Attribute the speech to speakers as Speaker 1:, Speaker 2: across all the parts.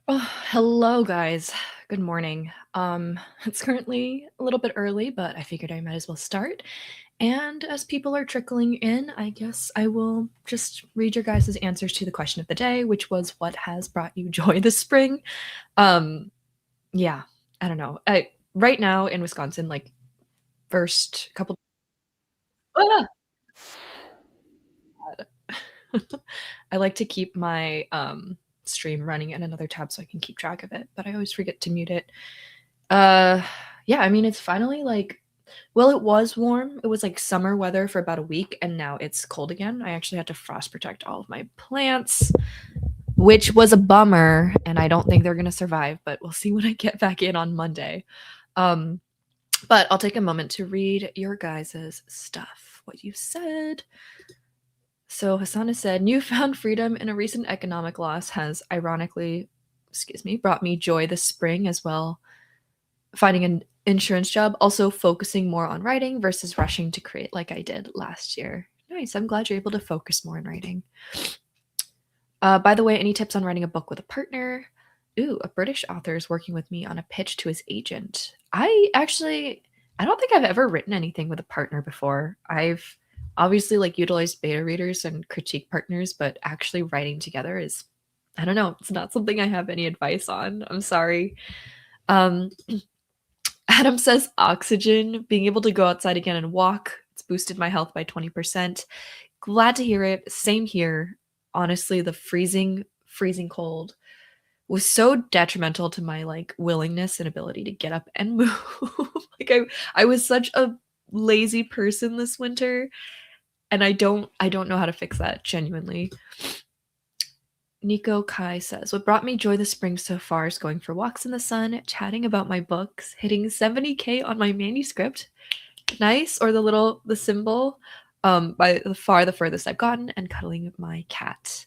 Speaker 1: Oh, hello guys. Good morning. It's currently a little bit early, but I figured I might as well start. And as people are trickling in, I guess I will just read your guys' answers to the question of the day, which was what has brought you joy this spring? Um, yeah, I don't know. Right now in Wisconsin, like first couple Ah! I like to keep my stream running in another tab so I can keep track of it, but I always forget to mute it. Uh, yeah, I mean, it's finally like, well, it was warm. It was like summer weather for about a week, and now it's cold again. I actually had to frost protect all of my plants, which was a bummer, and I don't think they're gonna survive, but we'll see when I get back in on Monday. Um, but I'll take a moment to read your guys' stuff, what you said. So Hasana said, newfound freedom in a recent economic loss has ironically, brought me joy this spring as well. Finding an insurance job, also focusing more on writing versus rushing to create like I did last year. Nice. I'm glad you're able to focus more on writing. By the way, any tips on writing a book with a partner? Ooh, a British author is working with me on a pitch to his agent. I don't think I've ever written anything with a partner before. I've obviously like utilized beta readers and critique partners, but actually writing together is, I don't know, it's not something I have any advice on. I'm sorry. Um, Adam says oxygen, being able to go outside again and walk. It's boosted my health by 20%. Glad to hear it. Same here. Honestly, the freezing cold was so detrimental to my like willingness and ability to get up and move. like I was such a lazy person this winter, and I don't know how to fix that genuinely. Nico Kai says, what brought me joy this spring so far is going for walks in the sun, chatting about my books, hitting 70K on my manuscript. Nice, or the symbol, by far the furthest I've gotten, and cuddling my cat.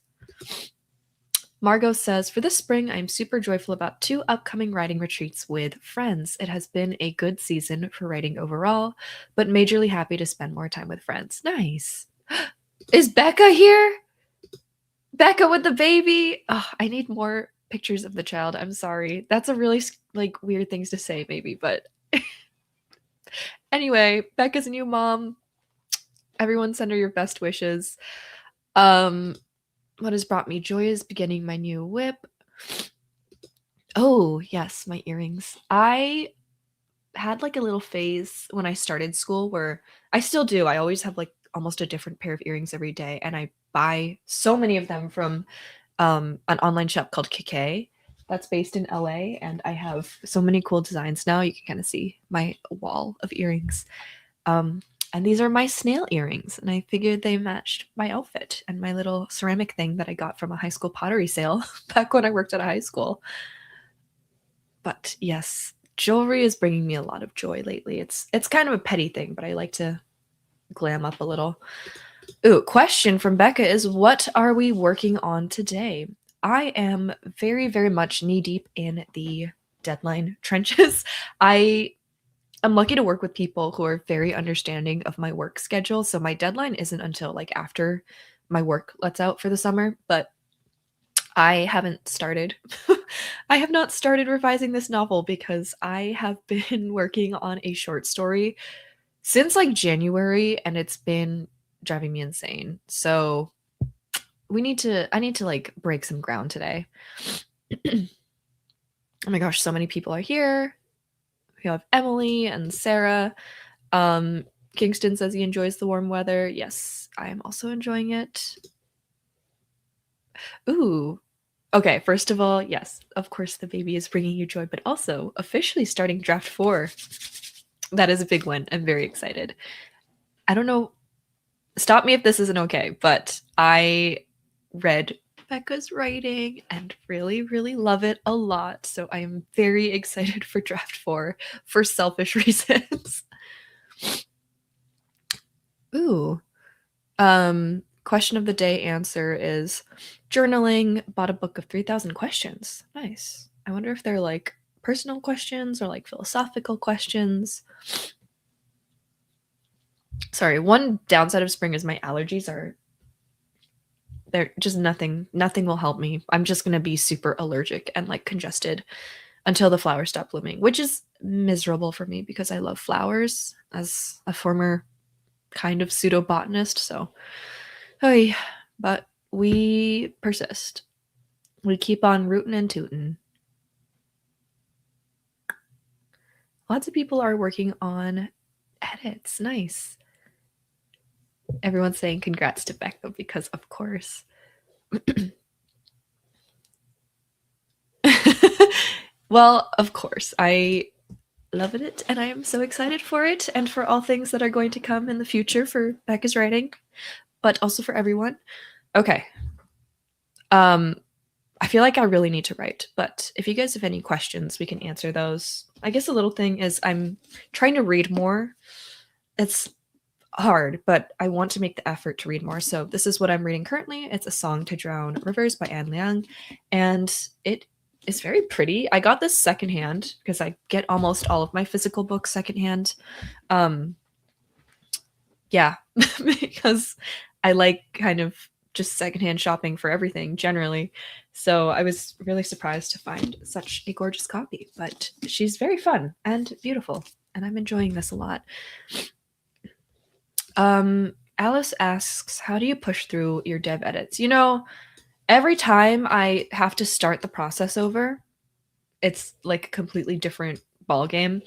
Speaker 1: Margot says, for this spring, I'm super joyful about 2 upcoming writing retreats with friends. It has been a good season for writing overall, but majorly happy to spend more time with friends. Nice. Is Becca here? Becca with the baby. Oh, I need more pictures of the child. I'm sorry. That's a really like weird things to say maybe, but anyway, Becca's a new mom. Everyone send her your best wishes. Um what has brought me joy is beginning my new whip. Oh, yes, my earrings. I had like a little phase when I started school where I still do. I always have like almost a different pair of earrings every day, and I buy so many of them from an online shop called Kike that's based in LA, and I have so many cool designs now. You can kind of see my wall of earrings. Um, and these are my snail earrings, and I figured they matched my outfit and my little ceramic thing that I got from a high school pottery sale back when I worked at a high school. But yes, jewelry is bringing me a lot of joy lately. It's kind of a petty thing, but I like to glam up a little. Ooh, question from Becca is, what are we working on today? I am very, very much knee deep in the deadline trenches. I am lucky to work with people who are very understanding of my work schedule. So my deadline isn't until like after my work lets out for the summer, but I haven't started. I have not started revising this novel because I have been working on a short story since like January, and it's been driving me insane. So I need to like break some ground today. Oh my gosh, so many people are here. We have Emily and Sarah. Um, Kingston says he enjoys the warm weather. Yes, I am also enjoying it. Ooh. Okay, first of all, yes, of course the baby is bringing you joy, but also officially starting draft 4. That is a big one. I'm very excited. I don't know, stop me if this isn't okay, but I read Becca's writing and really, really love it a lot. So I am very excited for draft 4 for selfish reasons. Ooh. Question of the day answer is journaling, bought a book of 3,000 questions. Nice. I wonder if they're like personal questions or like philosophical questions. Sorry, one downside of spring is my allergies are There just nothing will help me. I'm just gonna be super allergic and like congested until the flowers stop blooming, which is miserable for me because I love flowers as a former kind of pseudo botanist. So, hey, but we persist. We keep on rootin' and tootin'. Lots of people are working on edits. Nice. Everyone's saying congrats to Becca because, of course. Well, of course. I love it and I am so excited for it and for all things that are going to come in the future for Becca's writing, but also for everyone. Okay. Um, I feel like I really need to write, but if you guys have any questions, we can answer those. I guess the little thing is I'm trying to read more. It's hard, but I want to make the effort to read more. So this is what I'm reading currently. It's A Song to Drown Rivers by Anne Liang, and it is very pretty. I got this secondhand because I get almost all of my physical books secondhand. Um, yeah, because I like kind of just secondhand shopping for everything generally. So I was really surprised to find such a gorgeous copy, but she's very fun and beautiful, and I'm enjoying this a lot. Alice asks, how do you push through your dev edits? You know, every time I have to start the process over, it's like a completely different ball game.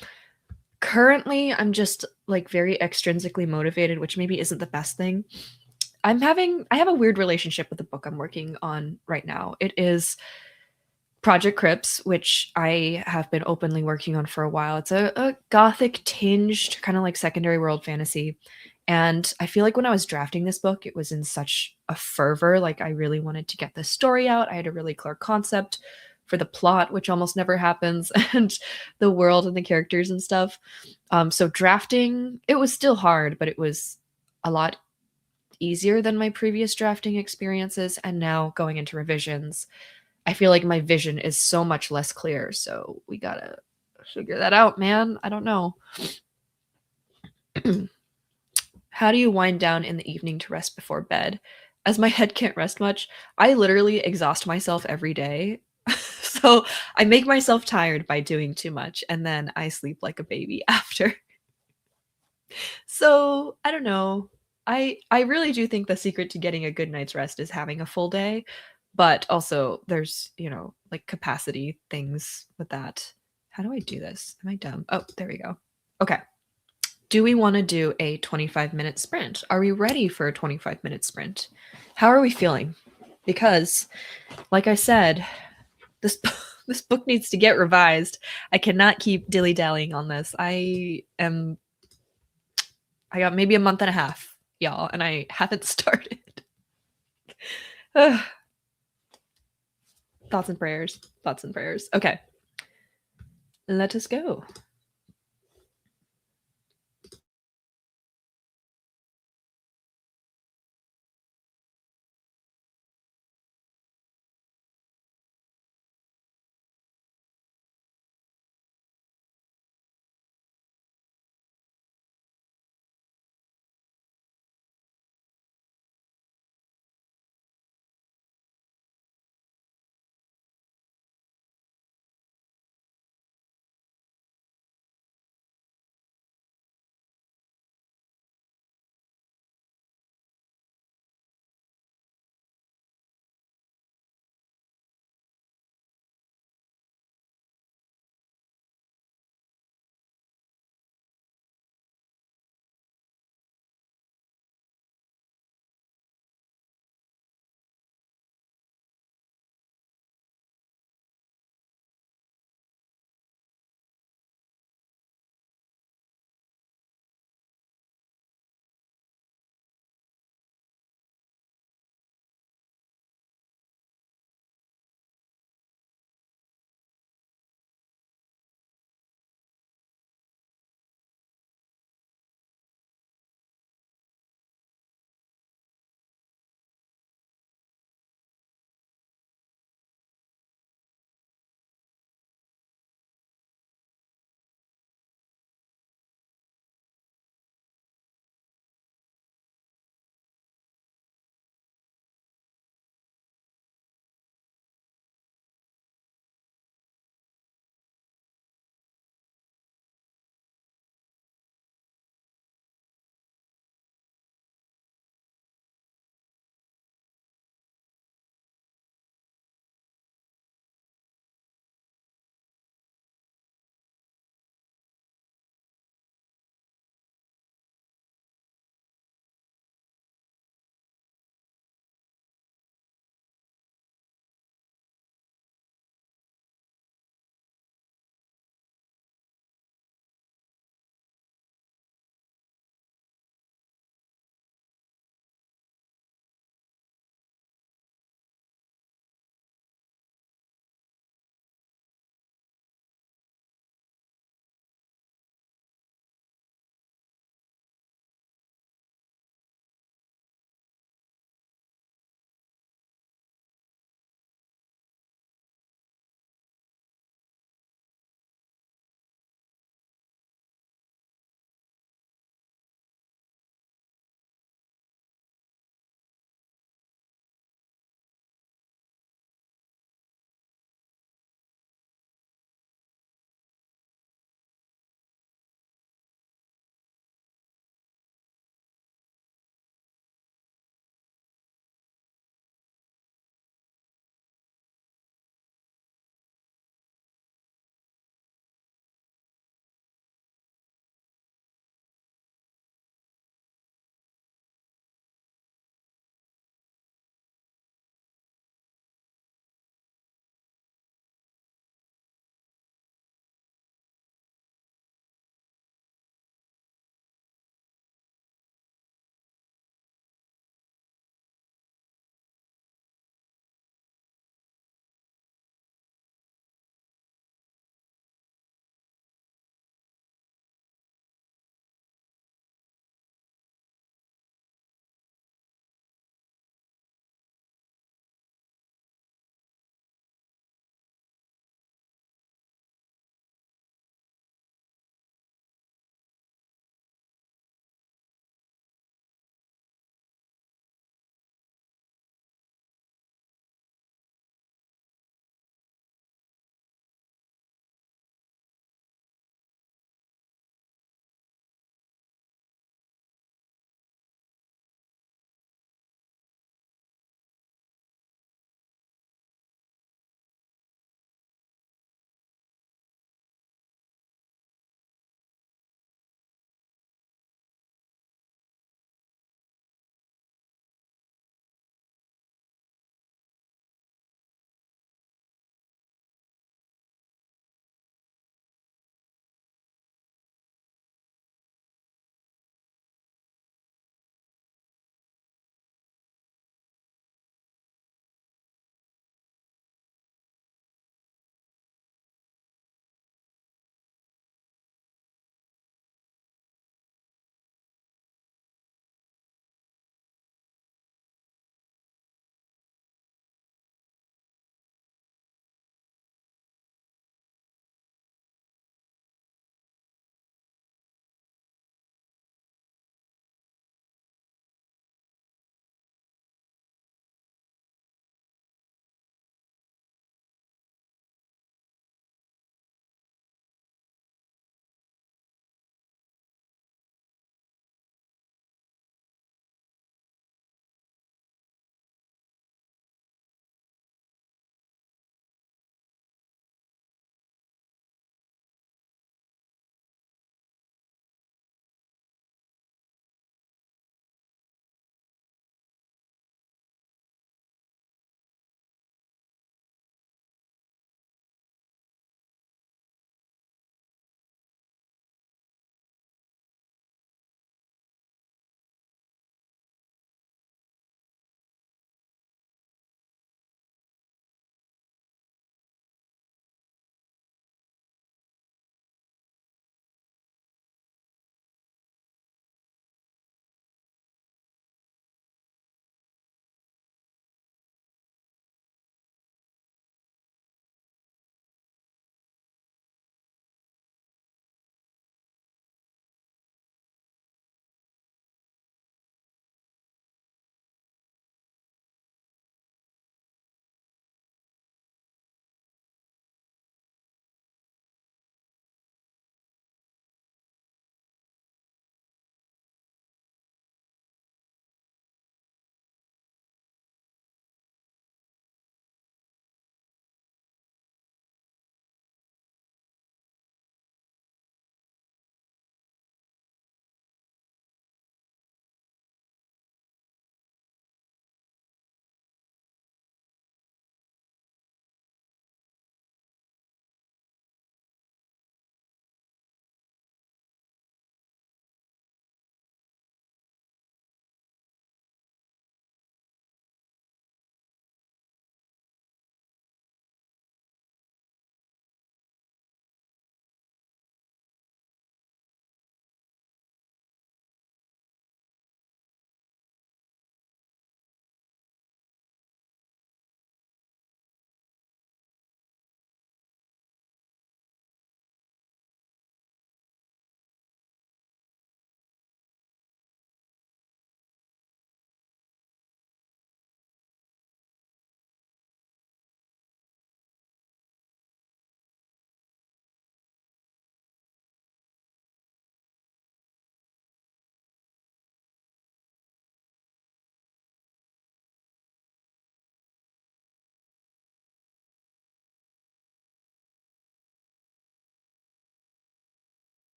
Speaker 1: Currently, I'm just like very extrinsically motivated, which maybe isn't the best thing. I have a weird relationship with the book I'm working on right now. It is Project Crips, which I have been openly working on for a while. It's a gothic tinged kind of like secondary world fantasy. And I feel like when I was drafting this book, it was in such a fervor. Like I really wanted to get this story out. I had a really clear concept for the plot, which almost never happens, and the world and the characters and stuff. So drafting, it was still hard, but it was a lot easier than my previous drafting experiences. And now going into revisions, I feel like my vision is so much less clear. So we gotta figure that out, man. I don't know. How do you wind down in the evening to rest before bed? As my head can't rest much, I literally exhaust myself every day. So I make myself tired by doing too much, and then I sleep like a baby after. So I don't know. I really do think the secret to getting a good night's rest is having a full day, but also there's, you know, like capacity things with that. How do I do this? Am I dumb? Oh, there we go. Okay. Do we want to do a 25-minute sprint? Are we ready for a 25-minute sprint? How are we feeling? Because, like I said, this this book needs to get revised. I cannot keep dilly-dallying on this. I got maybe a month and a half, y'all, and I haven't started. Thoughts and prayers. Thoughts and prayers. Okay. Let us go.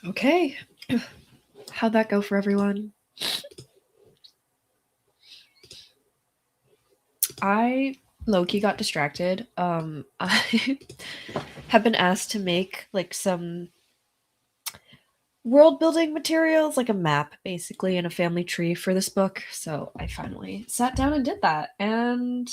Speaker 1: Okay. How'd that go for everyone? I low-key got distracted. I have been asked to make like some world building materials, like a map basically and a family tree for this book. So I finally sat down and did that, and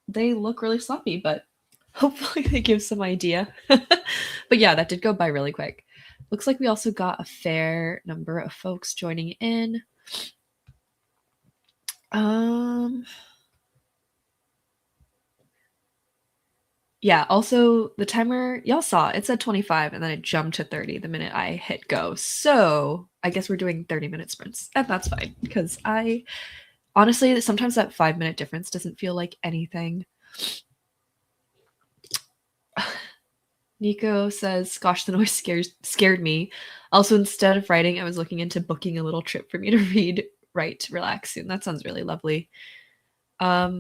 Speaker 1: they look really sloppy, but hopefully they give some idea. But yeah, that did go by really quick. Looks like we also got a fair number of folks joining in. Yeah, also the timer, y'all saw it said 25 and then it jumped to 30 the minute I hit go. So I guess we're doing 30-minute sprints. And that's fine because I honestly sometimes that 5-minute difference doesn't feel like anything. Nico says, gosh, the noise scared me. Also, instead of writing, I was looking into booking a little trip for me to read, write, relax soon. That sounds really lovely. A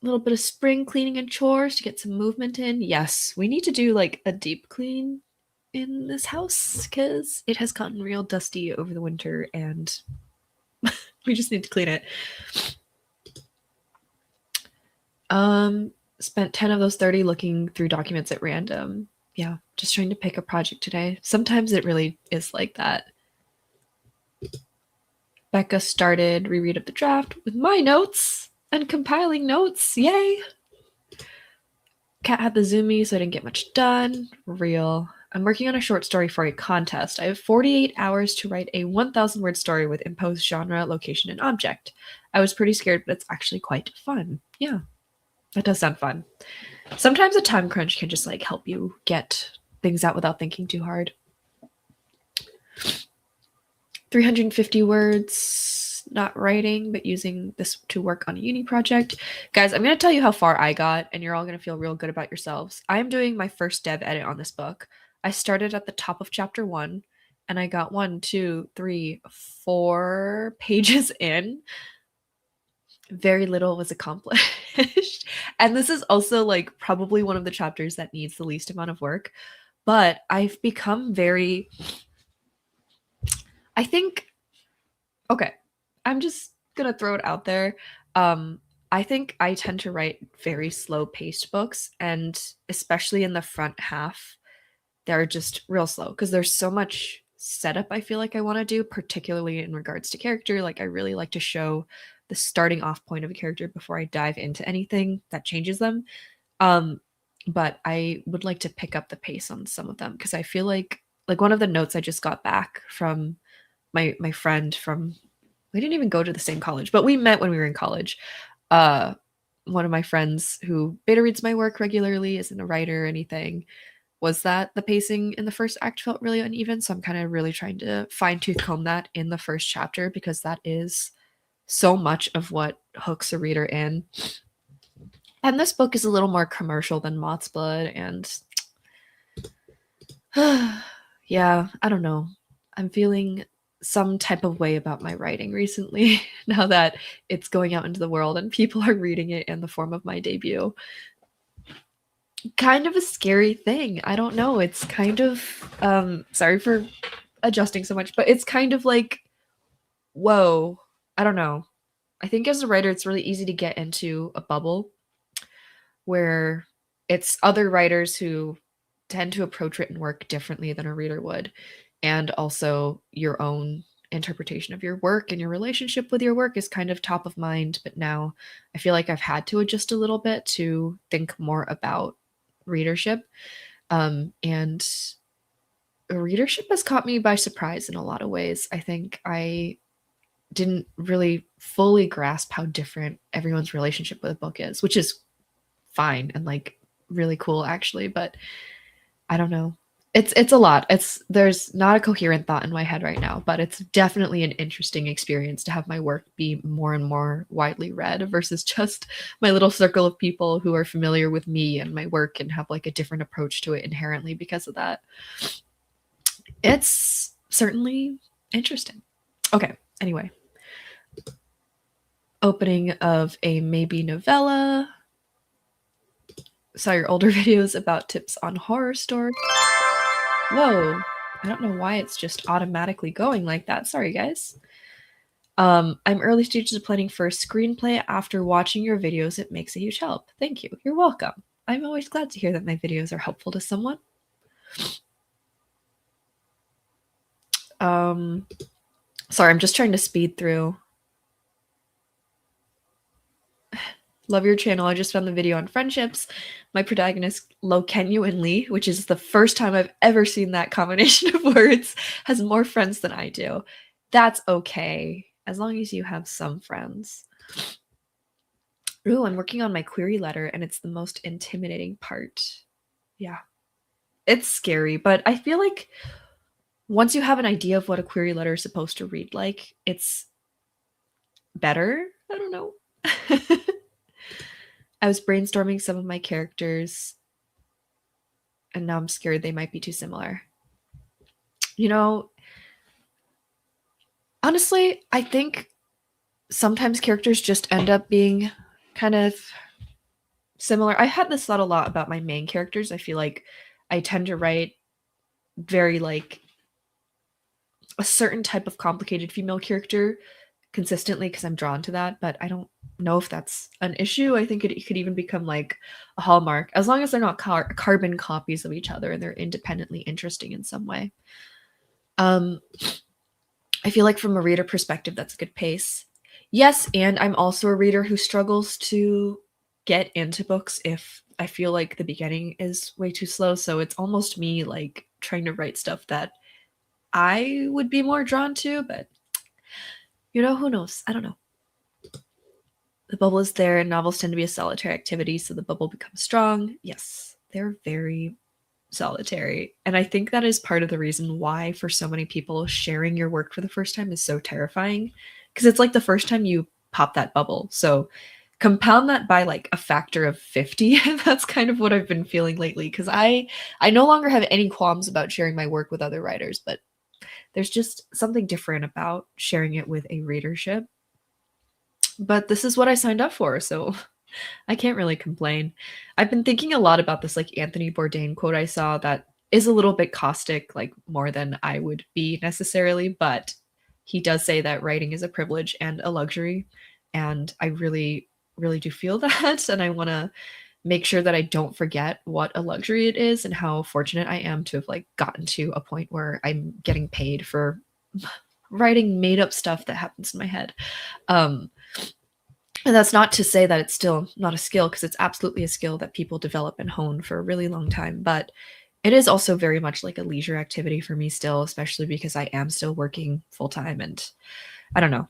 Speaker 1: little bit of spring cleaning and chores to get some movement in. Yes, we need to do like a deep clean in this house because it has gotten real dusty over the winter and we just need to clean it. Spent 10 of those 30 looking through documents at random. Yeah, just trying to pick a project today. Sometimes it really is like that. Becca started reread of the draft with my notes and compiling notes. Yay! Kat had the zoomies, so I didn't get much done. Real. I'm working on a short story for a contest. I have 48 hours to write a 1,000-word story with imposed genre, location, and object. I was pretty scared, but it's actually quite fun. Yeah, that does sound fun. Sometimes a time crunch can just like help you get things out without thinking too hard. 350 words, not writing, but using this to work on a uni project. Guys, I'm going to tell you how far I got, and you're all going to feel real good about yourselves. I am doing my first dev edit on this book. I started at the top of chapter 1, and I got 1, 2, 3, 4 pages in. Very little was accomplished. And this is also like probably one of the chapters that needs the least amount of work. But I've become very, I think, okay, I'm just gonna throw it out there. I think I tend to write very slow paced books, and especially in the front half, they're just real slow because there's so much setup I feel like I want to do, particularly in regards to character. Like I really like to show the starting off point of a character before I dive into anything that changes them. But I would like to pick up the pace on some of them because I feel like one of the notes I just got back from my friend from, we didn't even go to the same college, but we met when we were in college. One of my friends who beta reads my work regularly, isn't a writer or anything, was that the pacing in the first act felt really uneven. So I'm kind of really trying to fine tooth comb that in the first chapter because that is so much of what hooks a reader in. And this book is a little more commercial than MOTHSBLOOD, and yeah, I don't know. I'm feeling some type of way about my writing recently now that it's going out into the world and people are reading it in the form of my debut. Kind of a scary thing. I don't know. It's kind of sorry for adjusting so much, but it's kind of like, whoa, I don't know. I think as a writer, it's really easy to get into a bubble where it's other writers who tend to approach written work differently than a reader would, and also your own interpretation of your work and your relationship with your work is kind of top of mind. But now I feel like I've had to adjust a little bit to think more about readership. And readership has caught me by surprise in a lot of ways. I think I didn't really fully grasp how different everyone's relationship with a book is, which is fine and like really cool actually, but I don't know. It's a lot. There's not a coherent thought in my head right now, but it's definitely an interesting experience to have my work be more and more widely read versus just my little circle of people who are familiar with me and my work and have like a different approach to it inherently because of that. It's certainly interesting. Okay, anyway. Opening of a maybe novella. Saw your older videos about tips on horror stories. Whoa. I don't know why it's just automatically going like that. Sorry, guys. I'm early stages of planning for a screenplay. After watching your videos, it makes a huge help. Thank you. You're welcome. I'm always glad to hear that my videos are helpful to someone. Sorry, I'm just trying to speed through. Love your channel. I just found the video on friendships. My protagonist, Lokenuanly, which is the first time I've ever seen that combination of words, has more friends than I do. That's okay, as long as you have some friends. Ooh, I'm working on my query letter, and it's the most intimidating part. Yeah. It's scary, but I feel like once you have an idea of what a query letter is supposed to read like, it's better. I don't know. I was brainstorming some of my characters, and now I'm scared they might be too similar. You know, honestly, I think sometimes characters just end up being kind of similar. I had this thought a lot about my main characters. I feel like I tend to write very like a certain type of complicated female character consistently because I'm drawn to that, but I don't know if that's an issue. I think it could even become like a hallmark as long as they're not carbon copies of each other and they're independently interesting in some way. I feel like from a reader perspective, that's a good pace. Yes, and I'm also a reader who struggles to get into books if I feel like the beginning is way too slow. So it's almost me like trying to write stuff that I would be more drawn to, but you know, who knows? I don't know. The bubble is there, and novels tend to be a solitary activity, so the bubble becomes strong. Yes, they're very solitary. And I think that is part of the reason why, for so many people, sharing your work for the first time is so terrifying. Because it's like the first time you pop that bubble. So compound that by like a factor of 50. That's kind of what I've been feeling lately. Because I no longer have any qualms about sharing my work with other writers, but there's just something different about sharing it with a readership. But this is what I signed up for, so I can't really complain. I've been thinking a lot about this like Anthony Bourdain quote I saw that is a little bit caustic, like more than I would be necessarily, but he does say that writing is a privilege and a luxury, and I really really do feel that, and I want to make sure that I don't forget what a luxury it is and how fortunate I am to have like gotten to a point where I'm getting paid for writing made up stuff that happens in my head. And that's not to say that it's still not a skill, because it's absolutely a skill that people develop and hone for a really long time. But it is also very much like a leisure activity for me still, especially because I am still working full time. And I don't know.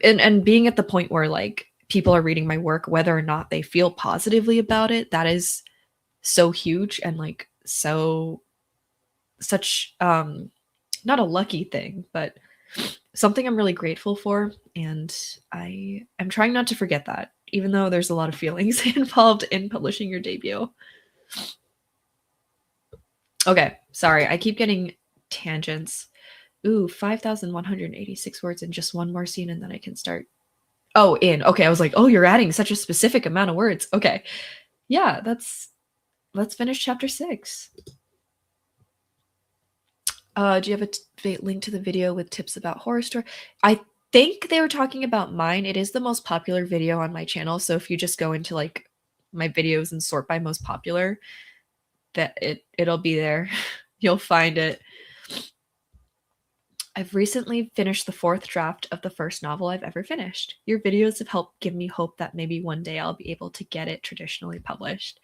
Speaker 1: And being at the point where like people are reading my work, whether or not they feel positively about it, that is so huge and like such not a lucky thing, but something I'm really grateful for, and I am trying not to forget that, even though there's a lot of feelings involved in publishing your debut. Okay, sorry, I keep getting tangents. Ooh, 5,186 words in just one more scene, and then I can start. Oh, okay, I was like, oh, you're adding such a specific amount of words. Okay, yeah, let's finish chapter 6. Do you have a link to the video with tips about horror story? I think they were talking about mine. It is the most popular video on my channel. So if you just go into like my videos and sort by most popular, that it'll be there. You'll find it. I've recently finished the 4th draft of the first novel I've ever finished. Your videos have helped give me hope that maybe one day I'll be able to get it traditionally published.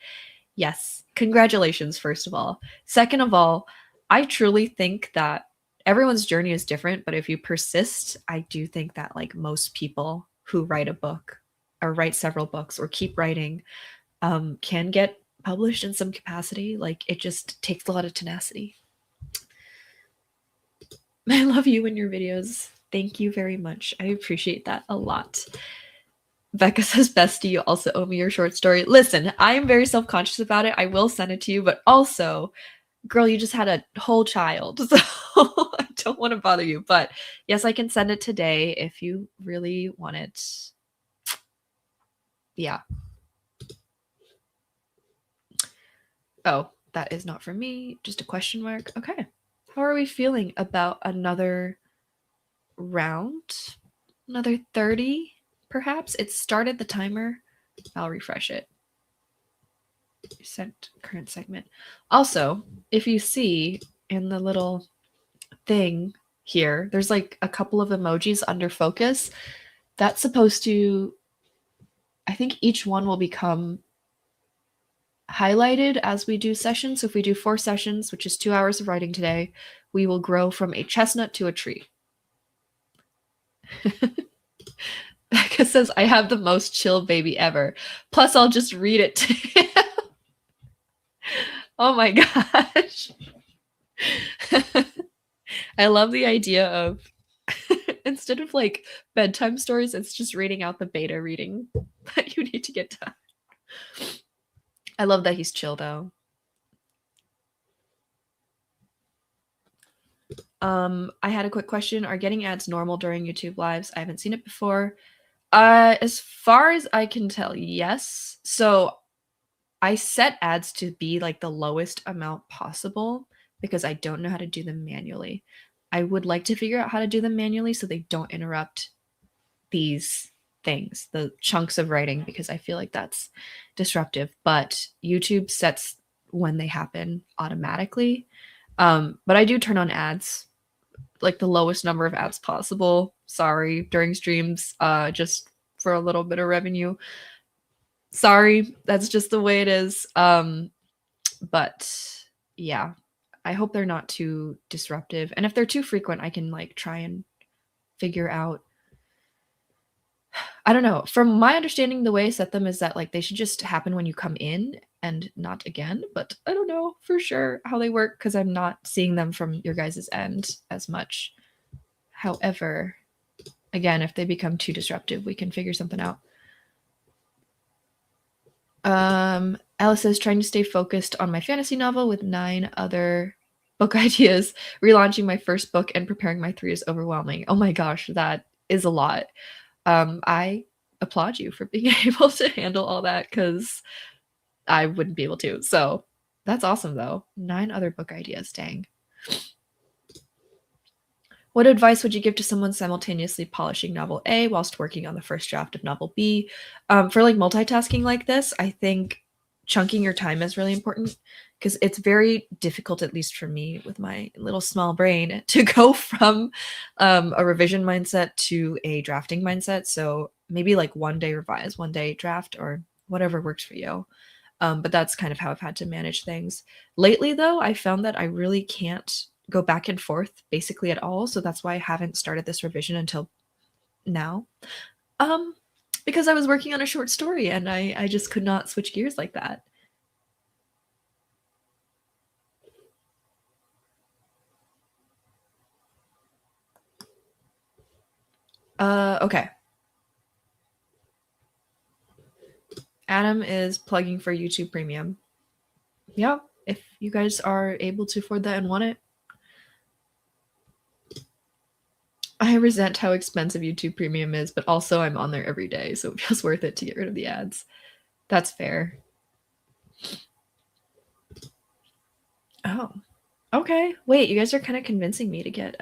Speaker 1: Yes, congratulations, first of all. Second of all, I truly think that everyone's journey is different, but if you persist, I do think that like most people who write a book or write several books or keep writing can get published in some capacity. Like it just takes a lot of tenacity. I love you and your videos. Thank you very much. I appreciate that a lot. Becca says, Bestie, you also owe me your short story. Listen, I am very self-conscious about it. I will send it to you, but also, girl, you just had a whole child, so I don't want to bother you. But yes, I can send it today if you really want it. Yeah. Oh, that is not for me. Just a question mark. Okay. How are we feeling about another round? Another 30, perhaps? It started the timer. I'll refresh it. Sent current segment. Also, if you see in the little thing here, there's like a couple of emojis under focus. That's supposed to, I think each one will become highlighted as we do sessions. So if we do 4 sessions, which is 2 hours of writing today, we will grow from a chestnut to a tree. Becca says, I have the most chill baby ever. Plus, I'll just read it to him. Oh my gosh. I love the idea of, instead of like bedtime stories, it's just reading out the beta reading that you need to get done. I love that he's chill though. I had a quick question. Are getting ads normal during YouTube lives? I haven't seen it before. As far as I can tell, yes. So I set ads to be like the lowest amount possible because I don't know how to do them manually. I would like to figure out how to do them manually so they don't interrupt these things, the chunks of writing, because I feel like that's disruptive. But YouTube sets when they happen automatically. But I do turn on ads, like the lowest number of ads possible. Sorry, during streams, just for a little bit of revenue. Sorry, that's just the way it is. But yeah, I hope they're not too disruptive. And if they're too frequent, I can like try and figure out. I don't know. From my understanding, the way I set them is that like they should just happen when you come in and not again. But I don't know for sure how they work because I'm not seeing them from your guys' end as much. However, again, if they become too disruptive, we can figure something out. Alice says, trying to stay focused on my fantasy novel with 9 other book ideas. Relaunching my first book and preparing my 3 is overwhelming. Oh my gosh, that is a lot. I applaud you for being able to handle all that because I wouldn't be able to. So that's awesome, though. 9 other book ideas. Dang. What advice would you give to someone simultaneously polishing novel A whilst working on the first draft of novel B? For like multitasking like this, I think chunking your time is really important because it's very difficult, at least for me with my little small brain, to go from a revision mindset to a drafting mindset. So maybe like one day revise, one day draft, or whatever works for you. But that's kind of how I've had to manage things. Lately, though, I found that I really can't go back and forth basically at all. So that's why I haven't started this revision until now. Um, because I was working on a short story and I just could not switch gears like that. Okay. Adam is plugging for YouTube Premium. Yeah, if you guys are able to afford that and want it. I resent how expensive YouTube Premium is, but also I'm on there every day, so it feels worth it to get rid of the ads. That's fair. Oh, okay. Wait, you guys are kind of convincing me to get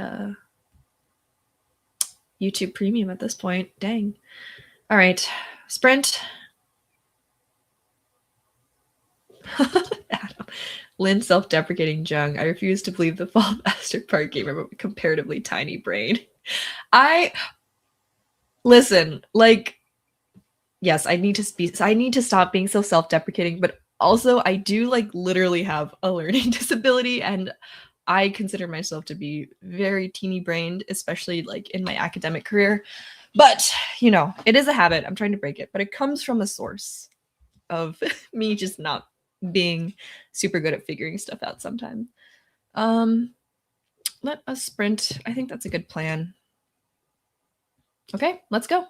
Speaker 1: YouTube Premium at this point. Dang. All right. Sprint. Adam. Lynn self-deprecating Jung. I refuse to believe the Fall Bastard Park gamer with a comparatively tiny brain. I listen, like, yes, I need to stop being so self-deprecating, but also I do like literally have a learning disability and I consider myself to be very teeny brained, especially like in my academic career. But, you know, it is a habit. I'm trying to break it, but it comes from a source of me just not being super good at figuring stuff out sometimes. Let us sprint. I think that's a good plan. Okay, let's go.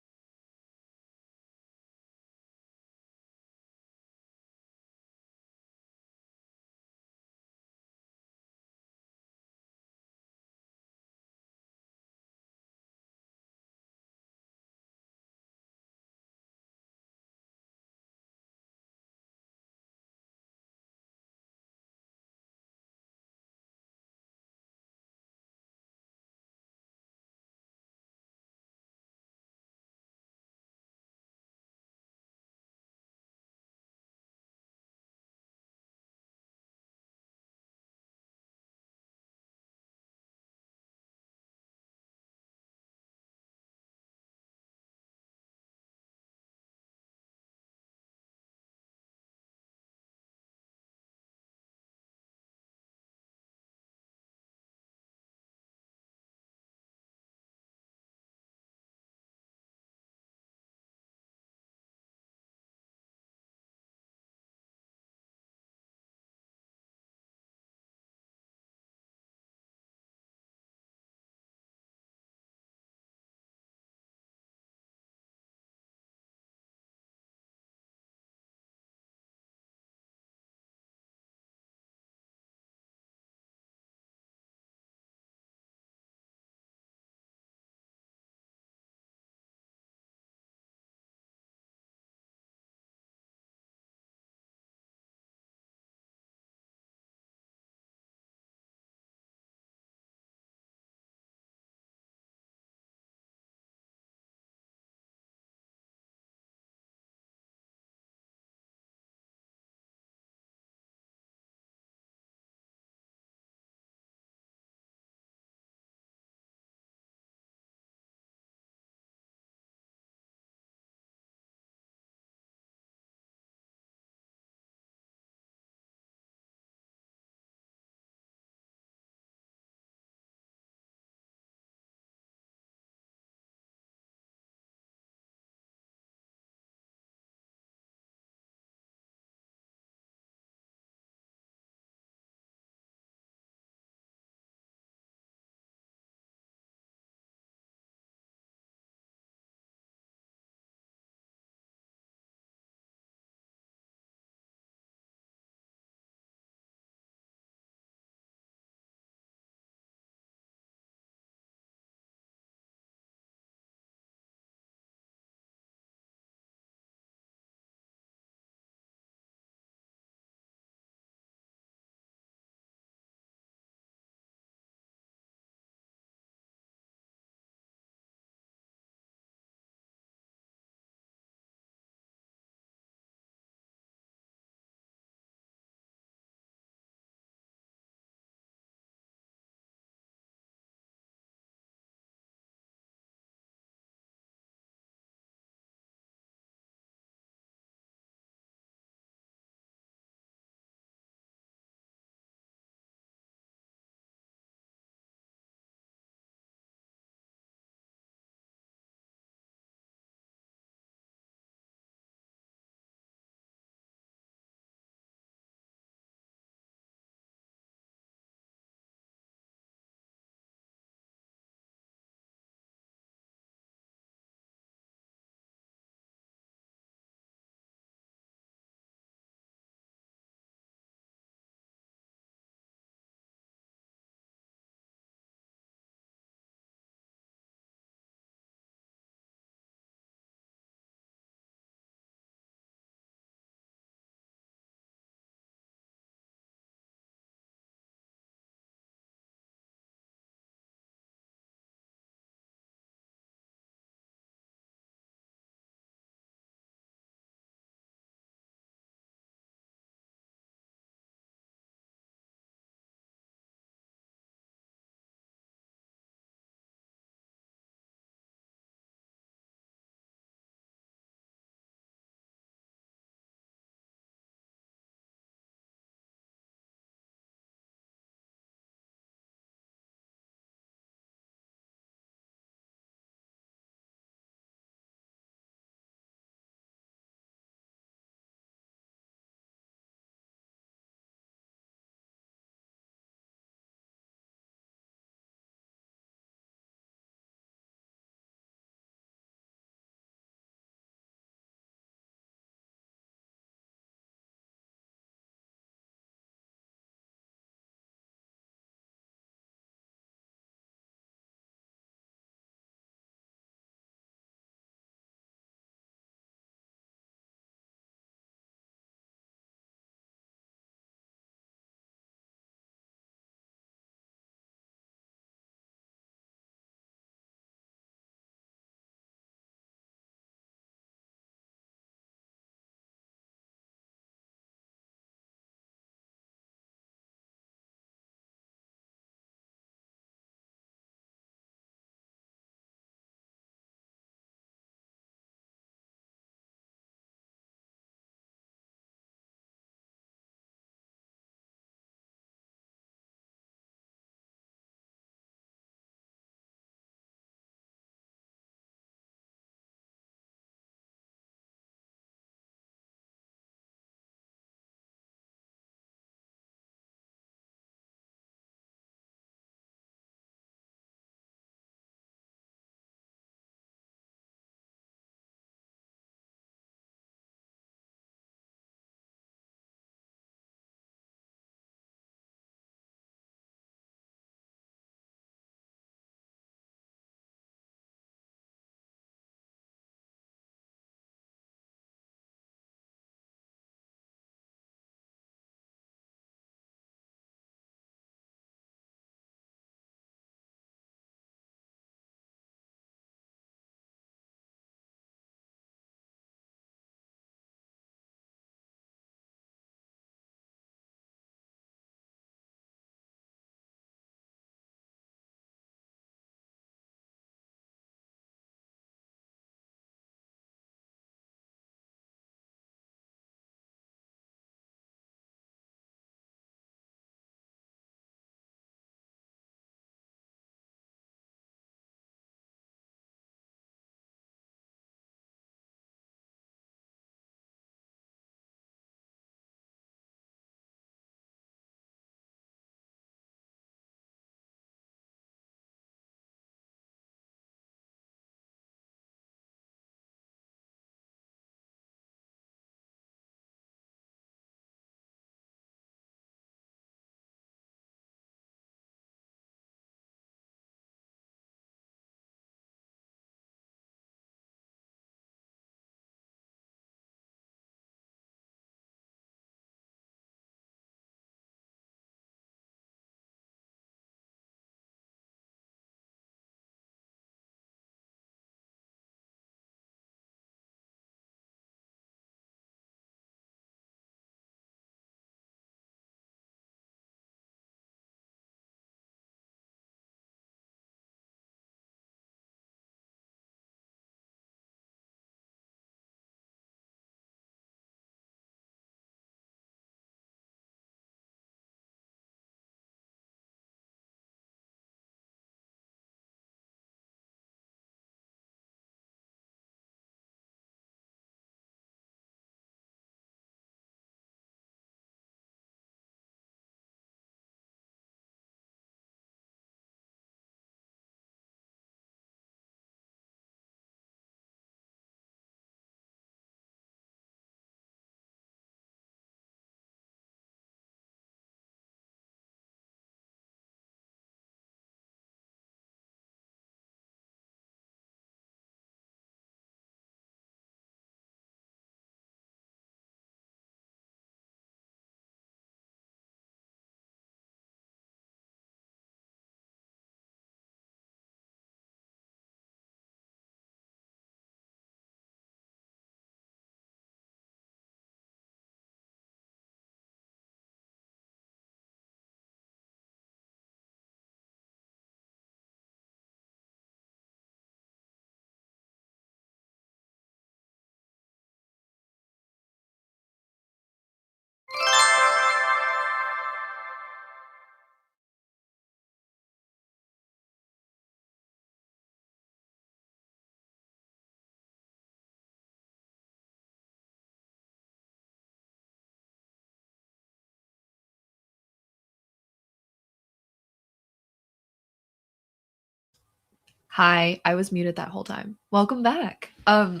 Speaker 1: Hi, I was muted that whole time. Welcome back. I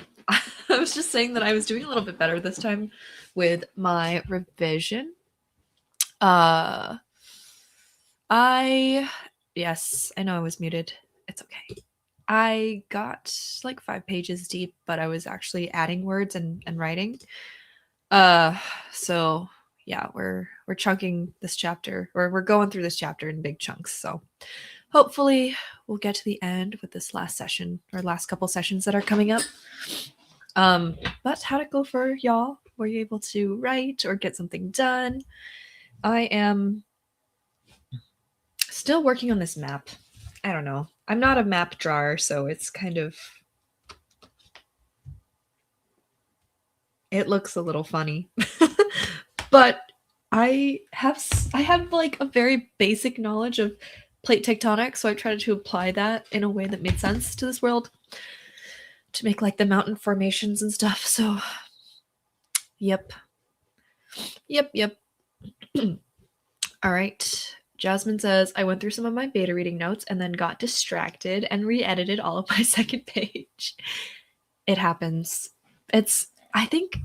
Speaker 1: was just saying that I was doing a little bit better this time with my revision. I yes, I know I was muted. It's okay. I got like 5 pages deep, but I was actually adding words and writing. So yeah, we're chunking this chapter, or we're going through this chapter in big chunks. So hopefully we'll get to the end with this last session, or last couple sessions that are coming up. But how'd it go for y'all? Were you able to write or get something done? I am still working on this map. I don't know. I'm not a map drawer, so it's kind of, it looks a little funny. But I have like a very basic knowledge of plate tectonics, so I tried to apply that in a way that made sense to this world to make like the mountain formations and stuff. So yep. All right. Jasmine says, I went through some of my beta reading notes and then got distracted and re-edited all of my second page. It happens. I think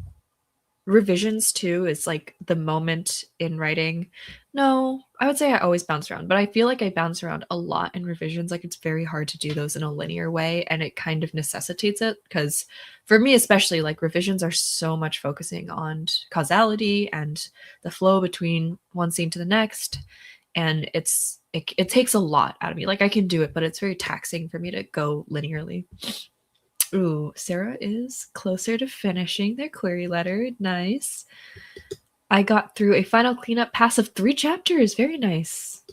Speaker 1: revisions too is like the moment in writing. No, I would say I always bounce around, but I feel like I bounce around a lot in revisions. Like it's very hard to do those in a linear way, and it kind of necessitates it because for me especially, like revisions are so much focusing on causality and the flow between one scene to the next, and it takes a lot out of me. Like I can do it, but it's very taxing for me to go linearly. Ooh, Sarah is closer to finishing their query letter. Nice. I got through a final cleanup pass of 3 chapters. Very nice.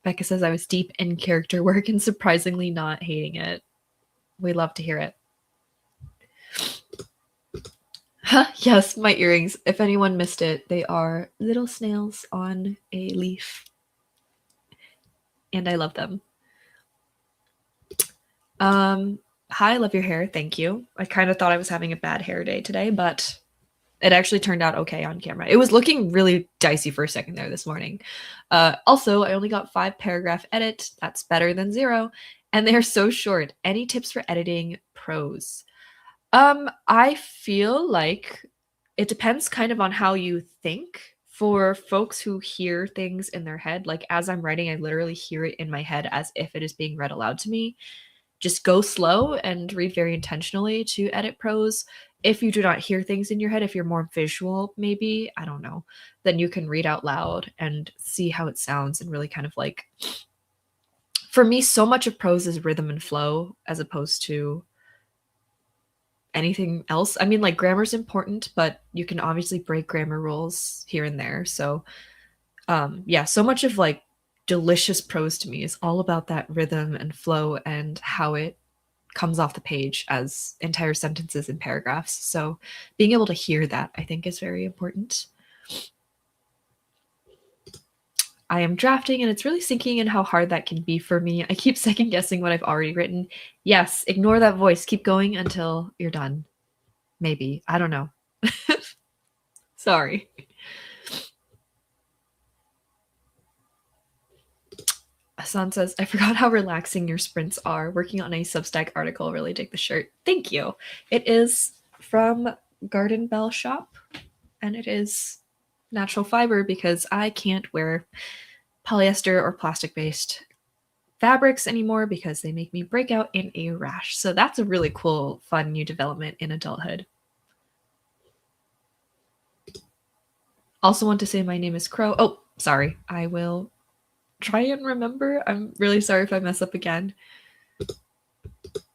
Speaker 1: Becca says I was deep in character work and surprisingly not hating it. We love to hear it. Yes, my earrings. If anyone missed it, they are little snails on a leaf. And I love them. Hi, love your hair. Thank you. I kind of thought I was having a bad hair day today, but it actually turned out okay on camera. It was looking really dicey for a second there this morning. Also, I only got 5 paragraph edit. That's better than 0. And they're so short. Any tips for editing prose? I feel like it depends kind of on how you think. For folks who hear things in their head, like as I'm writing, I literally hear it in my head as if it is being read aloud to me. Just go slow and read very intentionally to edit prose. If you do not hear things in your head, if you're more visual, maybe, I don't know, then you can read out loud and see how it sounds and really kind of like, for me, so much of prose is rhythm and flow as opposed to anything else. I mean, like grammar's important, but you can obviously break grammar rules here and there. So, yeah, so much of like delicious prose to me is all about that rhythm and flow and how it comes off the page as entire sentences and paragraphs. So being able to hear that, I think, is very important. I am drafting and it's really sinking in how hard that can be for me. I keep second guessing what I've already written. Yes, ignore that voice. Keep going until you're done. Maybe. I don't know. Sorry. Hassan says, I forgot how relaxing your sprints are. Working on a Substack article. Really dig the shirt. Thank you. It is from Garden Bell Shop, and it is natural fiber because I can't wear polyester or plastic-based fabrics anymore because they make me break out in a rash. So that's a really cool, fun new development in adulthood. Also want to say my name is Crow. Oh, sorry. I will try and remember. I'm really sorry if I mess up again.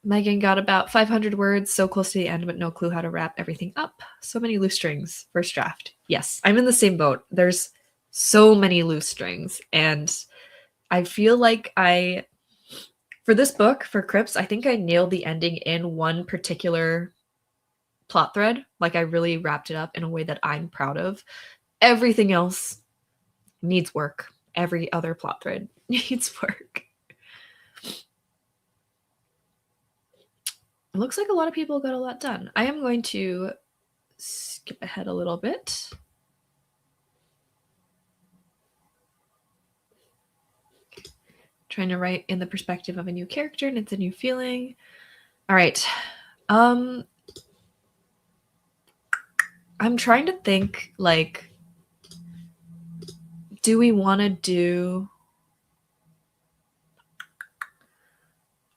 Speaker 1: Megan got about 500 words, so close to the end, but no clue how to wrap everything up. So many loose strings. First draft. Yes, I'm in the same boat. There's so many loose strings, and I feel like for this book, for Crips, I think I nailed the ending in one particular plot thread. Like I really wrapped it up in a way that I'm proud of. Everything else needs work. Every other plot thread needs work. It looks like a lot of people got a lot done. I am going to skip ahead a little bit. Trying to write in the perspective of a new character, and it's a new feeling. All right. I'm trying to think, like, do we want to do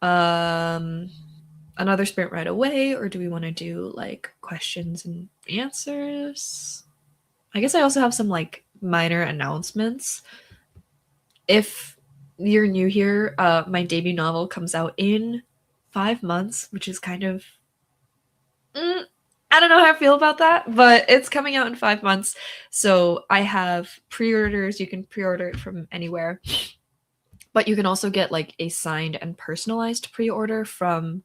Speaker 1: another sprint right away, or do we want to do like questions and answers? I guess I also have some like minor announcements. If you're new here, my debut novel comes out in 5 months, which is kind of I don't know how I feel about that, but it's coming out in 5 months. So I have pre-orders. You can pre-order it from anywhere. But you can also get like a signed and personalized pre-order from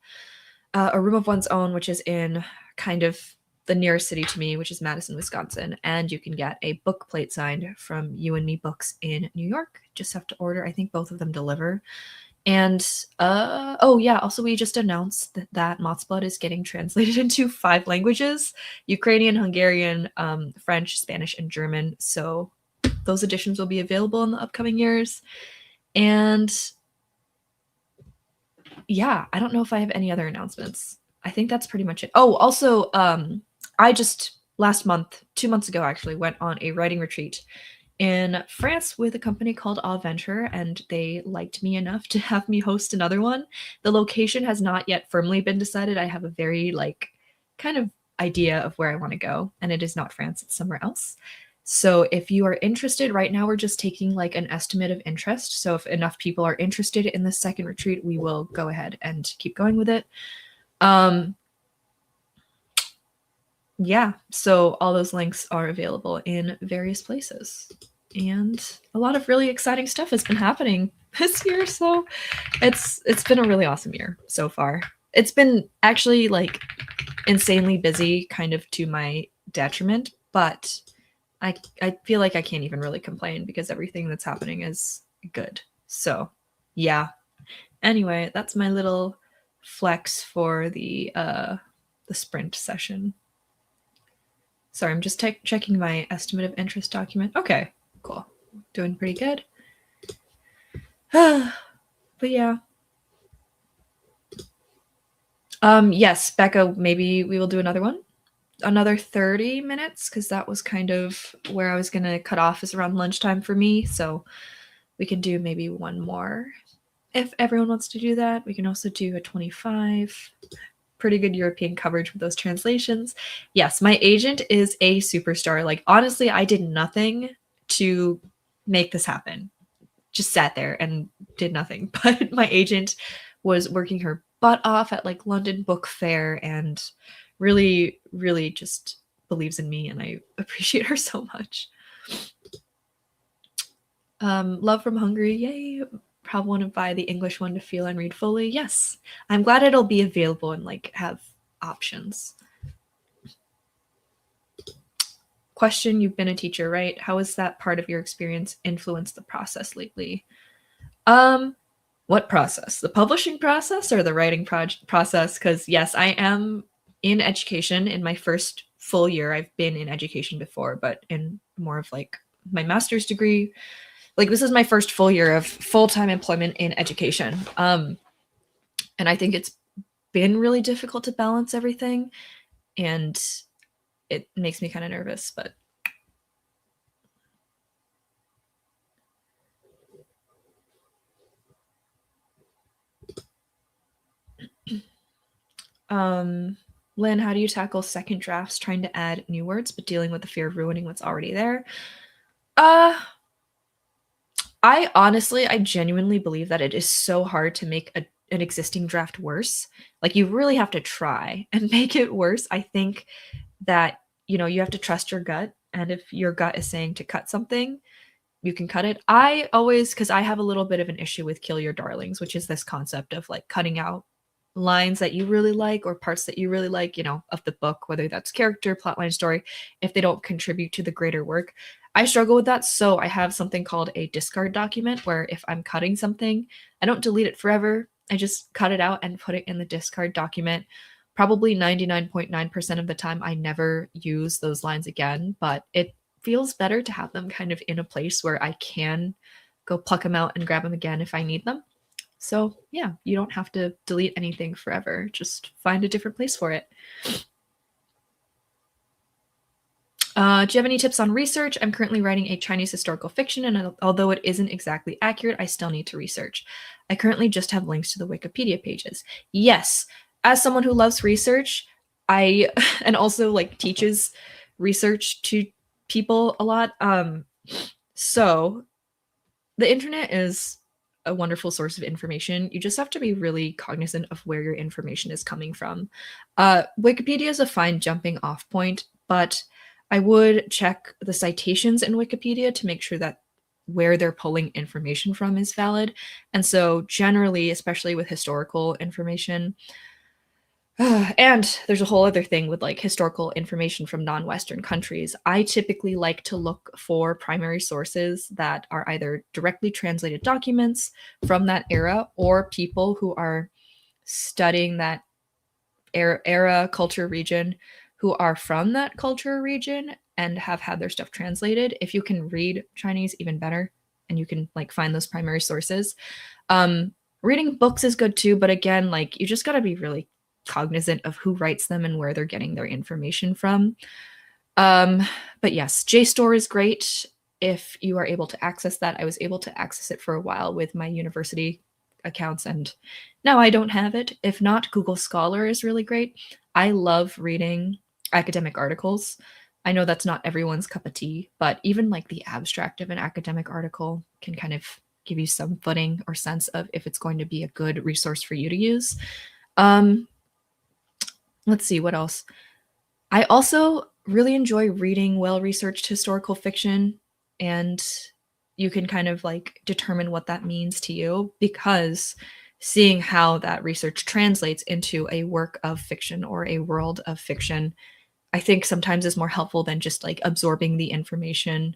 Speaker 1: A Room of One's Own, which is in kind of the nearest city to me, which is Madison, Wisconsin. And you can get a book plate signed from You and Me Books in New York. Just have to order. I think both of them deliver. And oh yeah, also we just announced that MOTHSBLOOD is getting translated into 5 languages: Ukrainian, Hungarian, French, Spanish, and German. So those editions will be available in the upcoming years. And yeah, I don't know if I have any other announcements. I think that's pretty much it. Oh, also, I just last month, 2 months ago actually, went on a writing retreat in France with a company called Venture, and they liked me enough to have me host another one. The location has not yet firmly been decided. I have a very like kind of idea of where I want to go, and it is not France, it's somewhere else. So if you are interested, right now we're just taking like an estimate of interest. So if enough people are interested in the second retreat, we will go ahead and keep going with it. Yeah, so all those links are available in various places. And a lot of really exciting stuff has been happening this year, so it's been a really awesome year so far. It's been actually like insanely busy, kind of to my detriment, but I feel like I can't even really complain because everything that's happening is good. So, yeah. Anyway, that's my little flex for the sprint session. Sorry, I'm just checking my estimate of interest document. Okay, cool. Doing pretty good. But yeah. Yes, Becca, maybe we will do another one. Another 30 minutes, because that was kind of where I was going to cut off, is around lunchtime for me. So we can do maybe one more. If everyone wants to do that, we can also do a 25. Pretty good European coverage with those translations. Yes, my agent is a superstar. Like, honestly, I did nothing to make this happen. Just sat there and did nothing. But my agent was working her butt off at like London Book Fair and really, really just believes in me, and I appreciate her so much. Love from Hungary, yay. Probably want to buy the English one to feel and read fully. Yes, I'm glad it'll be available and like have options. Question, you've been a teacher, right? How has that part of your experience influenced the process lately? What process? The publishing process or the writing process? Because yes, I am in education. In my first full year, I've been in education before, but in more of like my master's degree. Like, this is my first full year of full-time employment in education. And I think it's been really difficult to balance everything, and it makes me kind of nervous, but Lynn, how do you tackle second drafts, trying to add new words but dealing with the fear of ruining what's already there? I genuinely believe that it is so hard to make an existing draft worse. Like, you really have to try and make it worse. I think that, you have to trust your gut. And if your gut is saying to cut something, you can cut it. Because I have a little bit of an issue with kill your darlings, which is this concept of like cutting out lines that you really like or parts that you really like, of the book, whether that's character, plotline, story, if they don't contribute to the greater work. I struggle with that. So I have something called a discard document where if I'm cutting something, I don't delete it forever. I just cut it out and put it in the discard document. Probably 99.9% of the time, I never use those lines again, but it feels better to have them kind of in a place where I can go pluck them out and grab them again if I need them. So yeah, you don't have to delete anything forever. Just find a different place for it. Do you have any tips on research? I'm currently writing a Chinese historical fiction, and although it isn't exactly accurate, I still need to research. I currently just have links to the Wikipedia pages. Yes, as someone who loves research, I and also like teaches research to people a lot. So the internet is a wonderful source of information. You just have to be really cognizant of where your information is coming from. Wikipedia is a fine jumping off point, but I would check the citations in Wikipedia to make sure that where they're pulling information from is valid. And so generally, especially with historical information, and there's a whole other thing with like historical information from non-Western countries. I typically like to look for primary sources that are either directly translated documents from that era or people who are studying that era, culture, region, who are from that culture region and have had their stuff translated. If you can read Chinese, even better, and you can like find those primary sources. Reading books is good too, but again, like you just got to be really cognizant of who writes them and where they're getting their information from. But yes, JSTOR is great if you are able to access that. I was able to access it for a while with my university accounts, and now I don't have it. If not, Google Scholar is really great. I love reading academic articles. I know that's not everyone's cup of tea, but even like the abstract of an academic article can kind of give you some footing or sense of if it's going to be a good resource for you to use. Let's see, what else? I also really enjoy reading well-researched historical fiction, and you can kind of like determine what that means to you, because seeing how that research translates into a work of fiction or a world of fiction, I think sometimes is more helpful than just like absorbing the information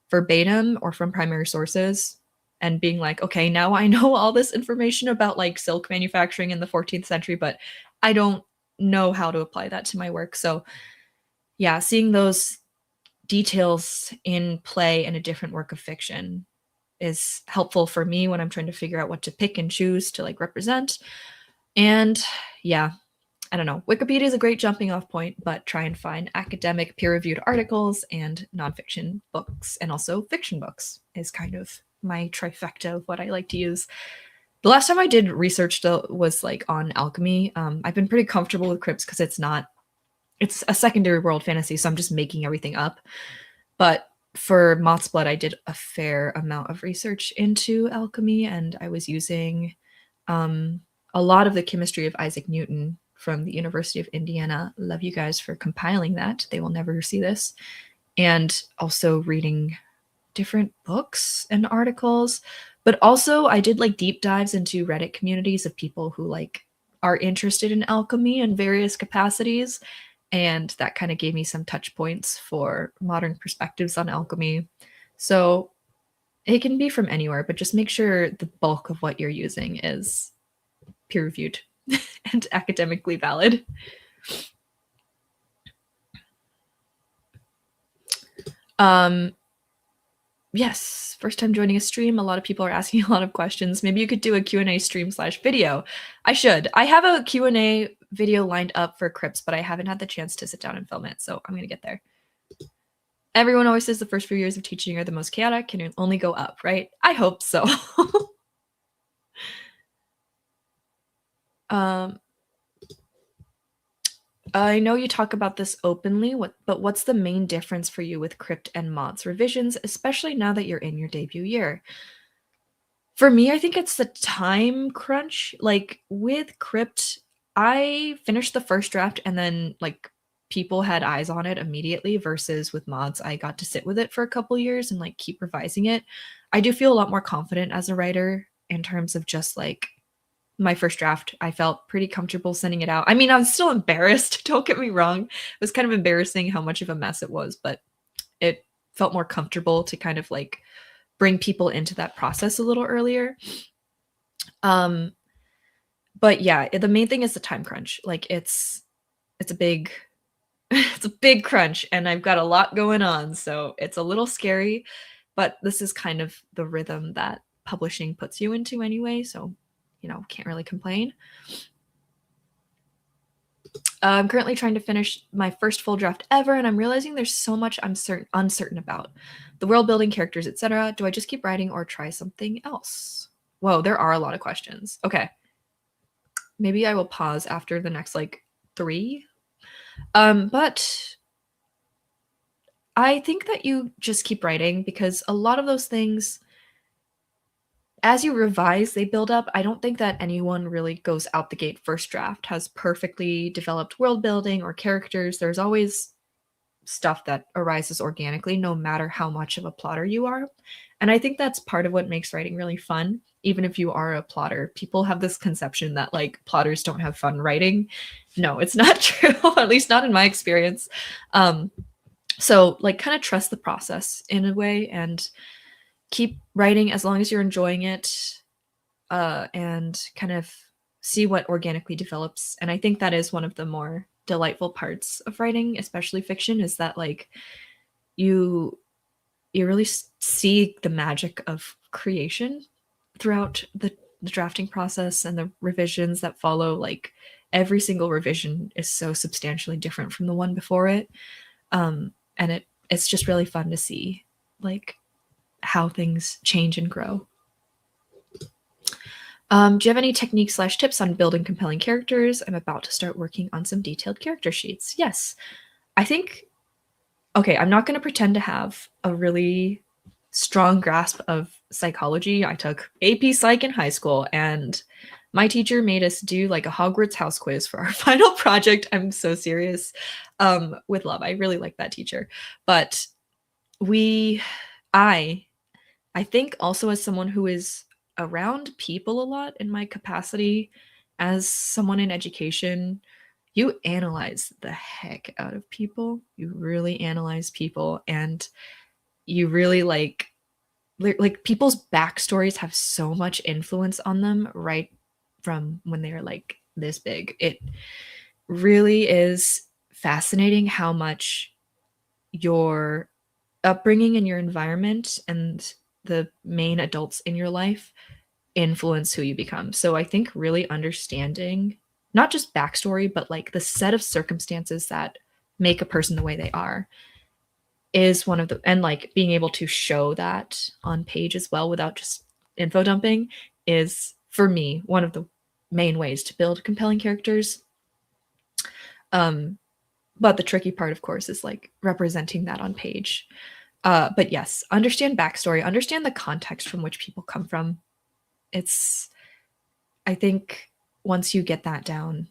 Speaker 1: verbatim or from primary sources and being like, okay, now I know all this information about like silk manufacturing in the 14th century, but I don't know how to apply that to my work. So yeah, seeing those details in play in a different work of fiction is helpful for me when I'm trying to figure out what to pick and choose to like represent. And yeah, I don't know. Wikipedia is a great jumping off point, but try and find academic peer-reviewed articles and nonfiction books, and also fiction books is kind of my trifecta of what I like to use. The last time I did research though was like on alchemy. I've been pretty comfortable with crypts because it's a secondary world fantasy, so I'm just making everything up. But for MOTHSBLOOD, I did a fair amount of research into alchemy, and I was using a lot of the chemistry of Isaac Newton from the University of Indiana. Love you guys for compiling that. They will never see this. And also reading different books and articles. But also I did like deep dives into Reddit communities of people who like are interested in alchemy in various capacities. And that kind of gave me some touch points for modern perspectives on alchemy. So it can be from anywhere, but just make sure the bulk of what you're using is peer-reviewed and academically valid. Yes, first time joining a stream. A lot of people are asking a lot of questions. Maybe you could do a Q&A stream / video. I should. I have a Q&A video lined up for Crypts, but I haven't had the chance to sit down and film it, so I'm going to get there. Everyone always says the first few years of teaching are the most chaotic, can only go up, right? I hope so. I know you talk about this openly, but what's the main difference for you with Crypt and Mods revisions, especially now that you're in your debut year? For me, I think it's the time crunch. Like with Crypt, I finished the first draft and then like people had eyes on it immediately, versus with Mods, I got to sit with it for a couple years and like keep revising it. I do feel a lot more confident as a writer in terms of just like my first draft. I felt pretty comfortable sending it out. I mean, I was still embarrassed. Don't get me wrong. It was kind of embarrassing how much of a mess it was, but it felt more comfortable to kind of like bring people into that process a little earlier. But yeah, the main thing is the time crunch. Like it's a big it's a big crunch, and I've got a lot going on, so it's a little scary. but this is kind of the rhythm that publishing puts you into anyway, so, you know, can't really complain. I'm currently trying to finish my first full draft ever, and I'm realizing there's so much I'm uncertain about. The world building, characters, etc. Do I just keep writing or try something else? Whoa, there are a lot of questions. Okay. Maybe I will pause after the next, like, 3. But I think that you just keep writing, because a lot of those things, as you revise, they build up. I don't think that anyone really goes out the gate first draft has perfectly developed world building or characters. There's always stuff that arises organically, no matter how much of a plotter you are. And I think that's part of what makes writing really fun. Even if you are a plotter, people have this conception that, like, plotters don't have fun writing. No, it's not true, at least not in my experience. So, like, kind of trust the process in a way and keep writing as long as you're enjoying it, and kind of see what organically develops. And I think that is one of the more delightful parts of writing, especially fiction, is that, like, you really see the magic of creation throughout the drafting process and the revisions that follow. Like, every single revision is so substantially different from the one before it, and it's just really fun to see, like, how things change and grow. Do you have any techniques / tips on building compelling characters? I'm about to start working on some detailed character sheets. Yes. I think, okay, I'm not going to pretend to have a really strong grasp of psychology. I took AP Psych in high school, and my teacher made us do, like, a Hogwarts house quiz for our final project. I'm so serious. With love. I really like that teacher. But I think also, as someone who is around people a lot in my capacity as someone in education, you analyze the heck out of people. You really analyze people, and you really, like people's backstories have so much influence on them right from when they're, like, this big. It really is fascinating how much your upbringing and your environment and the main adults in your life influence who you become. So I think really understanding not just backstory, but, like, the set of circumstances that make a person the way they are is one of the, and, like, being able to show that on page as well without just info dumping is, for me, one of the main ways to build compelling characters. But the tricky part, of course, is, like, representing that on page. But yes, understand backstory, understand the context from which people come from. I think once you get that down,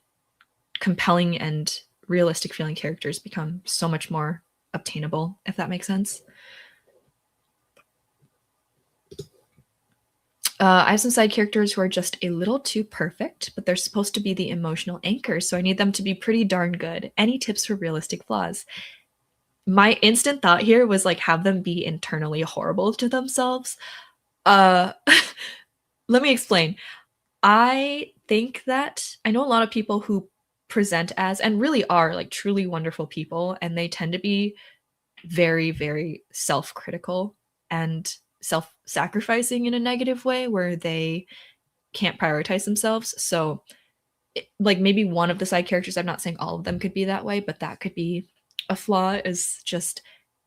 Speaker 1: compelling and realistic feeling characters become so much more obtainable, if that makes sense. I have some side characters who are just a little too perfect, but they're supposed to be the emotional anchor, so I need them to be pretty darn good. Any tips for realistic flaws? My instant thought here was, like, have them be internally horrible to themselves. Let me explain. I think that I know a lot of people who present as, and really are, like, truly wonderful people, and they tend to be very, very self-critical and self-sacrificing in a negative way where they can't prioritize themselves. So, like, maybe one of the side characters, I'm not saying all of them could be that way, but that could be a flaw, is just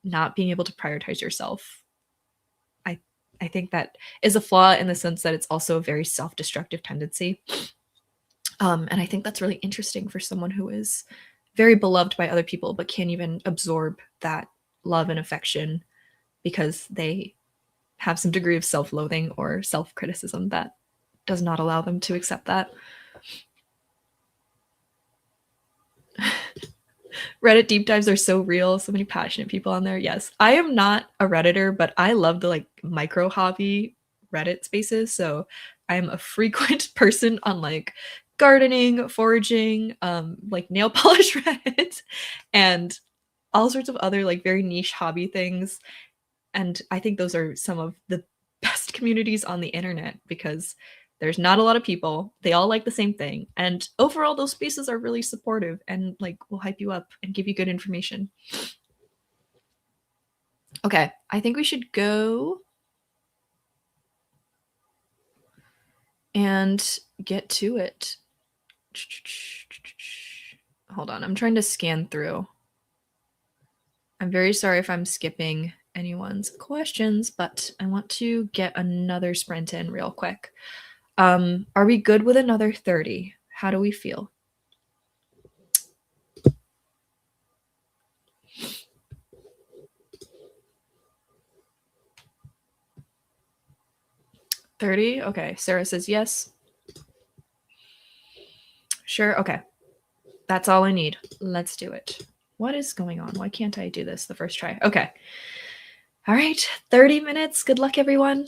Speaker 1: not being able to prioritize yourself. I think that is a flaw in the sense that it's also a very self-destructive tendency. And I think that's really interesting for someone who is very beloved by other people but can't even absorb that love and affection because they have some degree of self-loathing or self-criticism that does not allow them to accept that. Reddit deep dives are so real. So many passionate people on there. Yes, I am not a Redditor, but I love the, like, micro hobby Reddit spaces. So I am a frequent person on, like, gardening, foraging, like, nail polish Reddit, and all sorts of other, like, very niche hobby things. And I think those are some of the best communities on the internet because there's not a lot of people. They all like the same thing. And overall, those spaces are really supportive and, like, will hype you up and give you good information. Okay, I think we should go and get to it. Hold on, I'm trying to scan through. I'm very sorry if I'm skipping anyone's questions, but I want to get another sprint in real quick. Are we good with another 30? How do we feel? $30? Okay, Sarah says yes. Sure, okay. That's all I need. Let's do it. What is going on? Why can't I do this the first try? Okay. All right, 30 minutes. Good luck, everyone.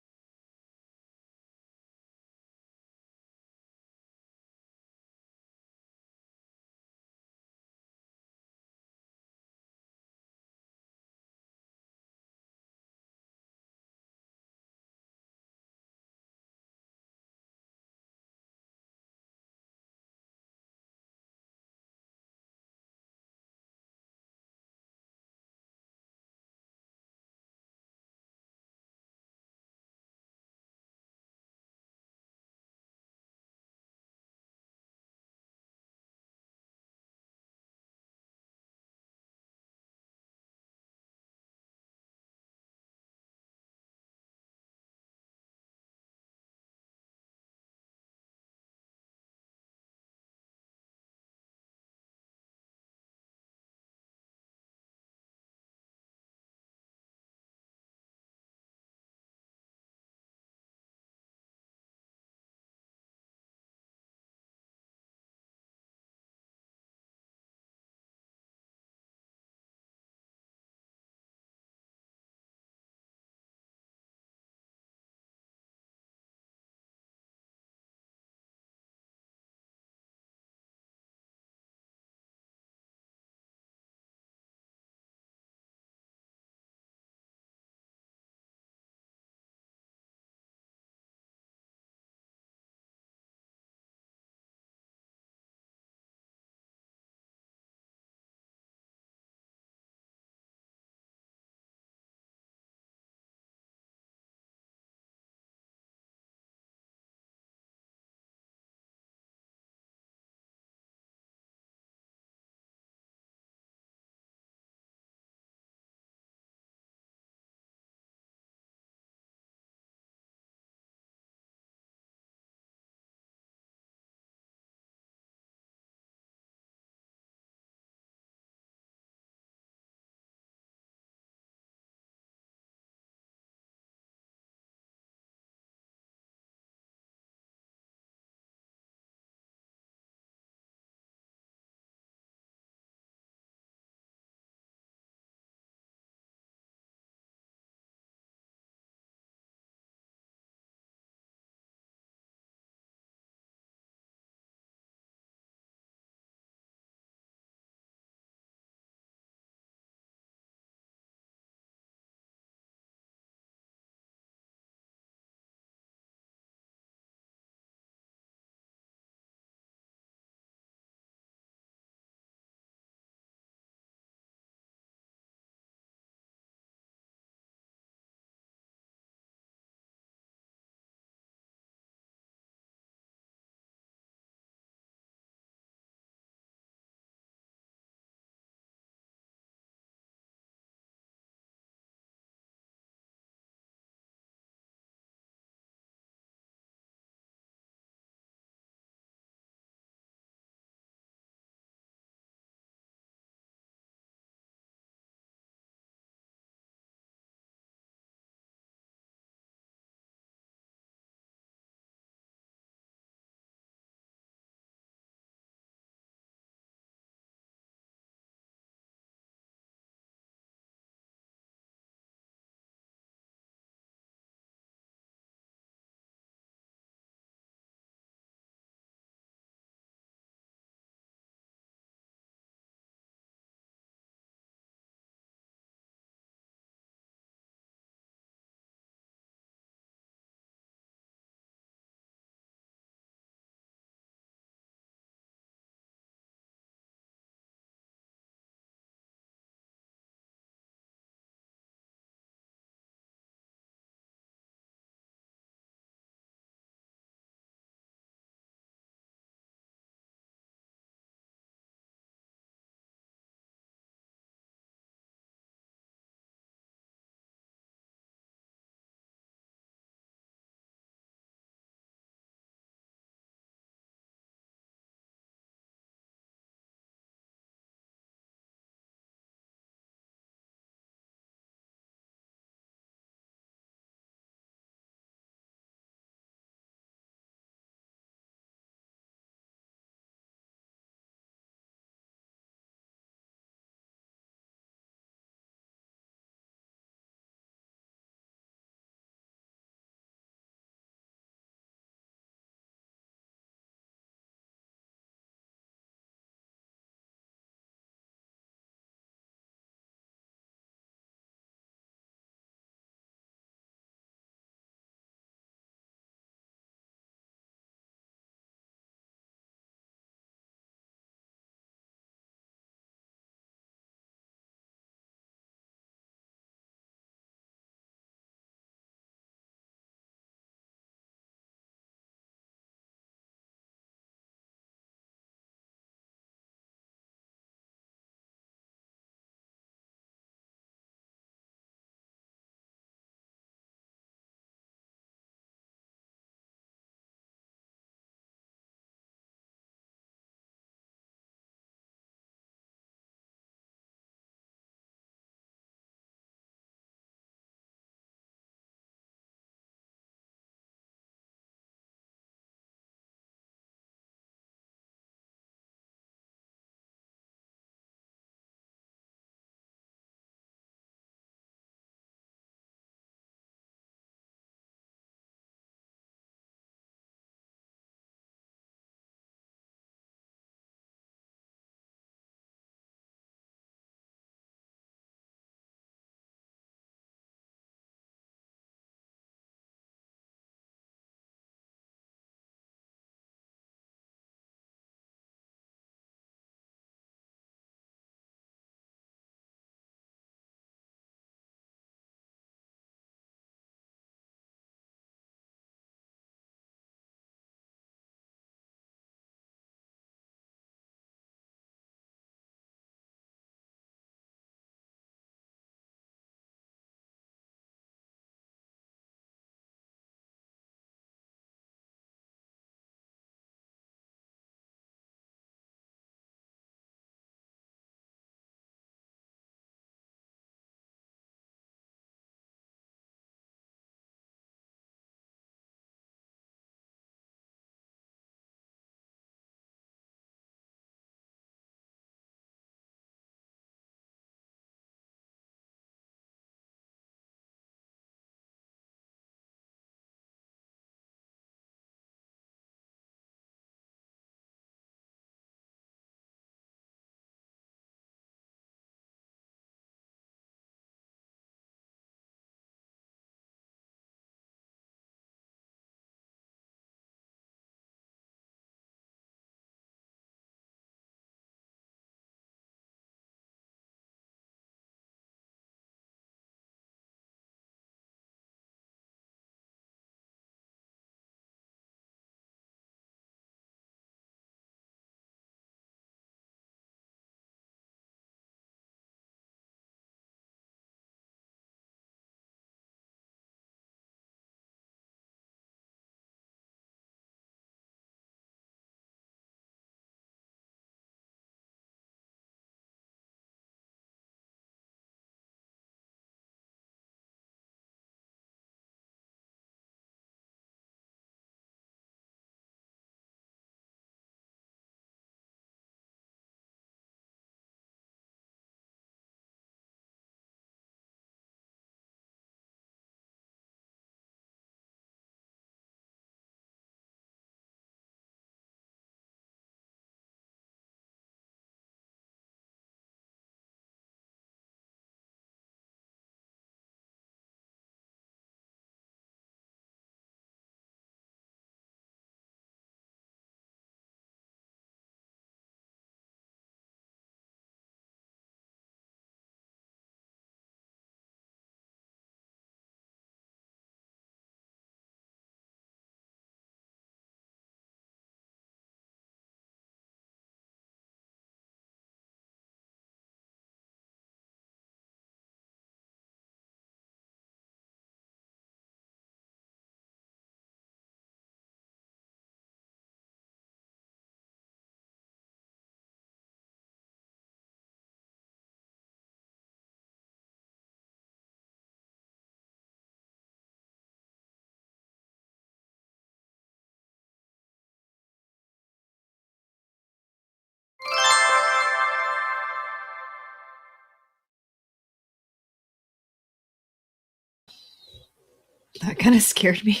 Speaker 1: That kind of scared me.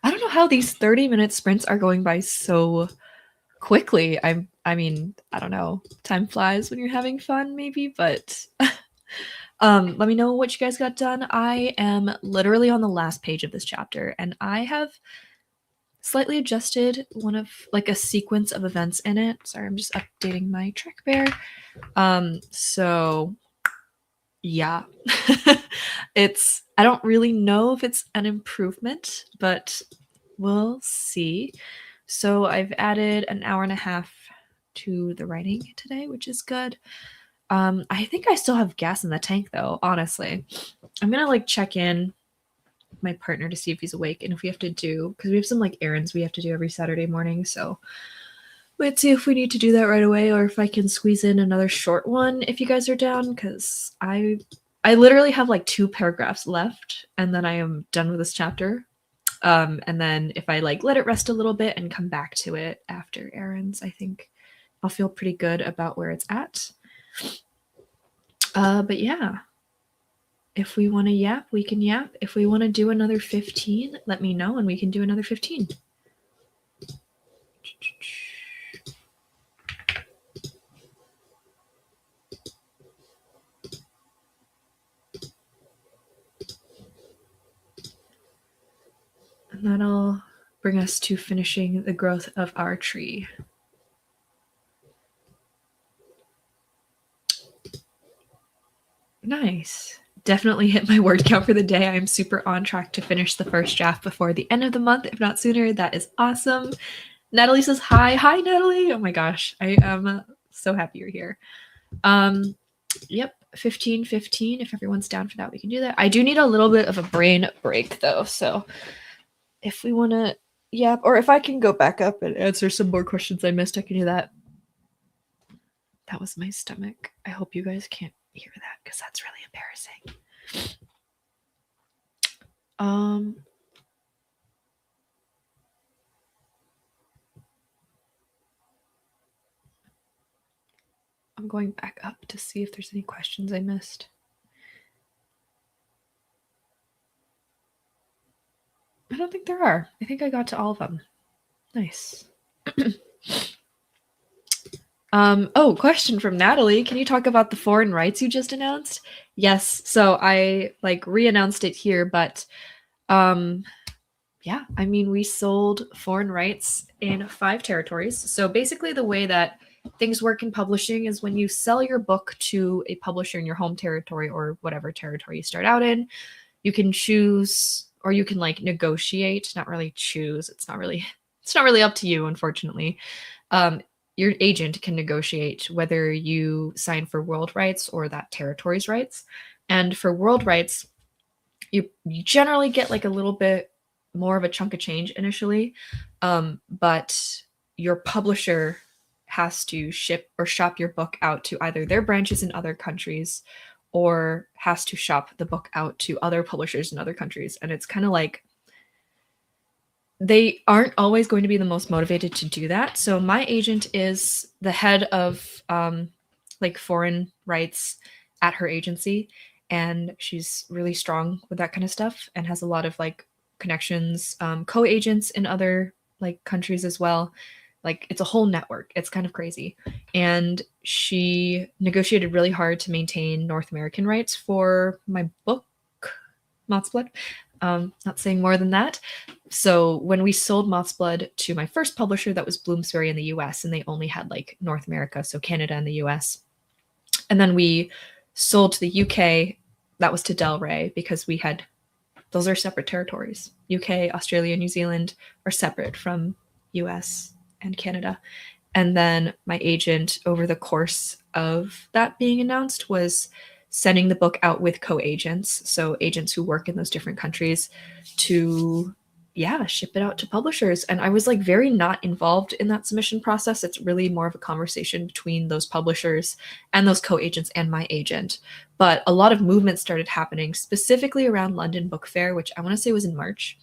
Speaker 1: I don't know how these 30-minute sprints are going by so quickly. I mean, I don't know. Time flies when you're having fun, maybe, but let me know what you guys got done. I am literally on the last page of this chapter, and I have slightly adjusted one of like a sequence of events in it. Sorry, I'm just updating my track bear. So yeah. I don't really know if it's an improvement, but we'll see. So I've added an hour and a half to the writing today, which is good. I think I still have gas in the tank though, honestly. I'm gonna like check in with my partner to see if he's awake and if we have to do, because we have some like errands we have to do every Saturday morning. So let's see if we need to do that right away or if I can squeeze in another short one if you guys are down, because I literally have like 2 paragraphs left and then I am done with this chapter. And then if I like let it rest a little bit and come back to it after errands, I think I'll feel pretty good about where it's at. But yeah, if we want to yap, we can yap. If we want to do another 15, let me know and we can do another 15. And that'll bring us to finishing the growth of our tree. Nice. Definitely hit my word count for the day. I'm super on track to finish the first draft before the end of the month, if not sooner. That is awesome. Natalie says hi. Hi, Natalie. Oh my gosh. I am so happy you're here. Yep. 15. If everyone's down for that, we can do that. I do need a little bit of a brain break though. So if we want to, yeah, or if I can go back up and answer some more questions I missed, I can do that. That was my stomach. I hope you guys can't hear that because that's really embarrassing. I'm going back up to see if there's any questions I missed. I don't think there are. I think I got to all of them. Nice. Oh, question from Natalie. Can you talk about the foreign rights you just announced? Yes. So I like re-announced it here, but yeah, I mean, we sold foreign rights in 5 territories. So basically the way that things work in publishing is when you sell your book to a publisher in your home territory or whatever territory you start out in, you can choose or you can like negotiate, not really choose. It's not really up to you, unfortunately. Your agent can negotiate whether you sign for world rights or that territory's rights. And for world rights, you generally get like a little bit more of a chunk of change initially, but your publisher has to ship or shop your book out to either their branches in other countries or has to shop the book out to other publishers in other countries. And it's kind of like they aren't always going to be the most motivated to do that. So my agent is the head of like foreign rights at her agency, and she's really strong with that kind of stuff and has a lot of like connections, co-agents in other like countries as well. Like it's a whole network. It's kind of crazy. And she negotiated really hard to maintain North American rights for my book, MOTHSBLOOD. Not saying more than that. So when we sold MOTHSBLOOD to my first publisher, that was Bloomsbury in the US, and they only had like North America, so Canada and the US. And then we sold to the UK, that was to Del Rey, because we had, those are separate territories. UK, Australia, New Zealand are separate from US and Canada. And then my agent, over the course of that being announced, was sending the book out with co-agents, so agents who work in those different countries, to ship it out to publishers. And I was like very not involved in that submission process. It's really more of a conversation between those publishers and those co-agents and my agent. But a lot of movement started happening specifically around London Book Fair, which I want to say was in March.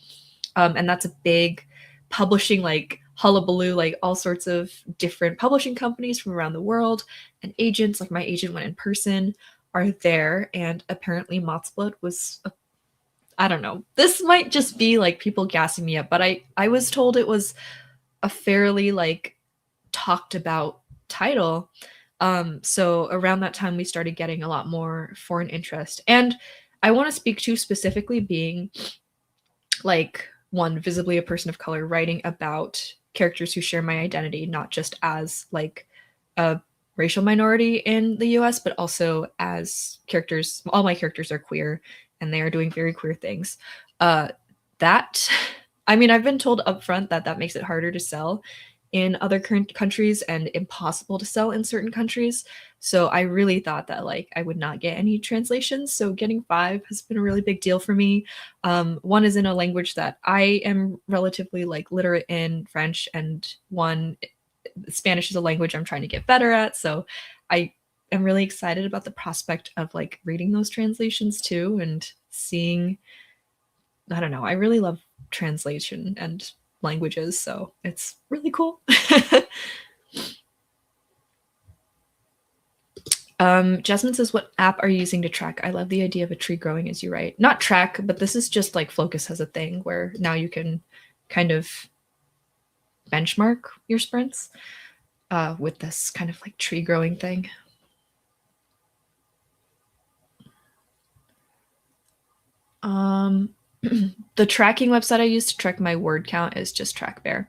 Speaker 1: And that's a big publishing like hullabaloo, like all sorts of different publishing companies from around the world and agents, like my agent went in person, are there. And apparently MOTHSBLOOD was I don't know. This might just be like people gassing me up, but I was told it was a fairly like talked about title. So around that time we started getting a lot more foreign interest. And I want to speak to specifically being like one visibly a person of color writing about characters who share my identity, not just as like a racial minority in the US, but also as characters. All my characters are queer and they are doing very queer things. That I mean, I've been told upfront that that makes it harder to sell in other current countries and impossible to sell in certain countries. So I really thought that like I would not get any translations. So getting 5 has been a really big deal for me. One is in a language that I am relatively like literate in, French, and one Spanish is a language I'm trying to get better at. So I am really excited about the prospect of like reading those translations too and seeing. I don't know. I really love translation and languages, so it's really cool. Jasmine says, what app are you using to track? I love the idea of a tree growing as you write. Not track, but this is just like Focus has a thing where now you can kind of benchmark your sprints with this kind of like tree growing thing. The tracking website I use to track my word count is just TrackBear.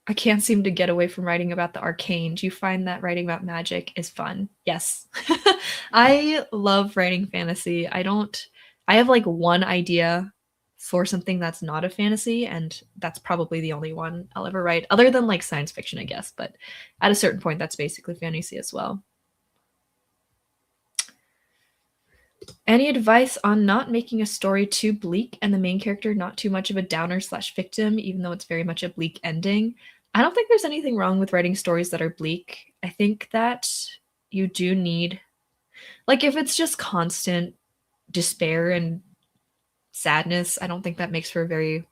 Speaker 1: I can't seem to get away from writing about the arcane. Do you find that writing about magic is fun? Yes. I love writing fantasy. I have like one idea for something that's not a fantasy, and that's probably the only one I'll ever write, other than like science fiction, I guess. But at a certain point, that's basically fantasy as well. Any advice on not making a story too bleak and the main character not too much of a downer/victim, even though it's very much a bleak ending? I don't think there's anything wrong with writing stories that are bleak. I think that you do need, like, if it's just constant despair and sadness, I don't think that makes for a very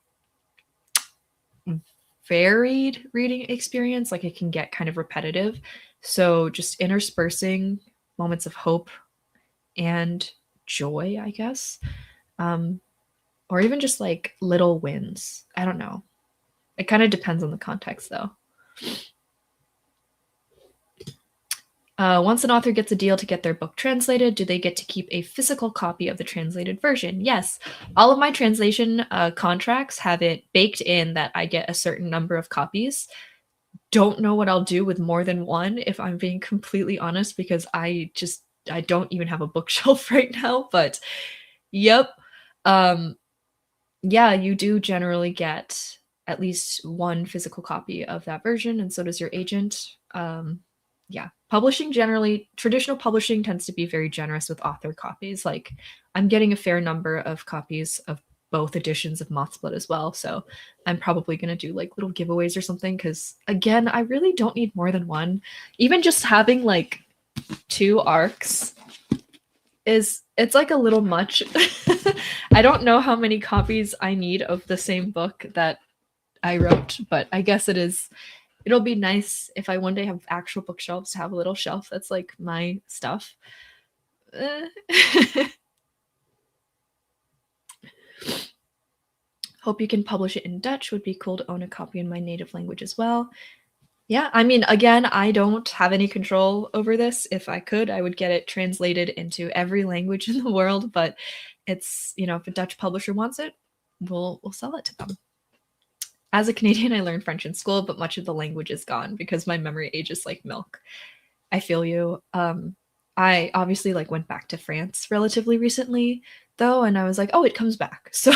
Speaker 1: varied reading experience. Like, it can get kind of repetitive. So just interspersing moments of hope and joy, I guess. Or even just like little wins. I don't know. It kind of depends on the context, though. Once an author gets a deal to get their book translated, do they get to keep a physical copy of the translated version? Yes. All of my translation contracts have it baked in that I get a certain number of copies. Don't know what I'll do with more than one, if I'm being completely honest, because I don't even have a bookshelf right now. But yep. Yeah, you do generally get at least one physical copy of that version, and so does your agent. Yeah, publishing generally, traditional publishing tends to be very generous with author copies. Like, I'm getting a fair number of copies of both editions of MOTHSBLOOD as well, so I'm probably going to do like little giveaways or something, because again, I really don't need more than one. Even just having like 2 arcs it's like a little much. I don't know how many copies I need of the same book that I wrote, but I guess it'll be nice if I one day have actual bookshelves to have a little shelf that's like my stuff. Hope you can publish it in Dutch. Would be cool to own a copy in my native language as well. Yeah, I mean, again, I don't have any control over this. If I could, I would get it translated into every language in the world, but it's, if a Dutch publisher wants it, we'll sell it to them. As a Canadian, I learned French in school, but much of the language is gone because my memory ages like milk. I feel you. I obviously like went back to France relatively recently though, and I was like, oh, it comes back. So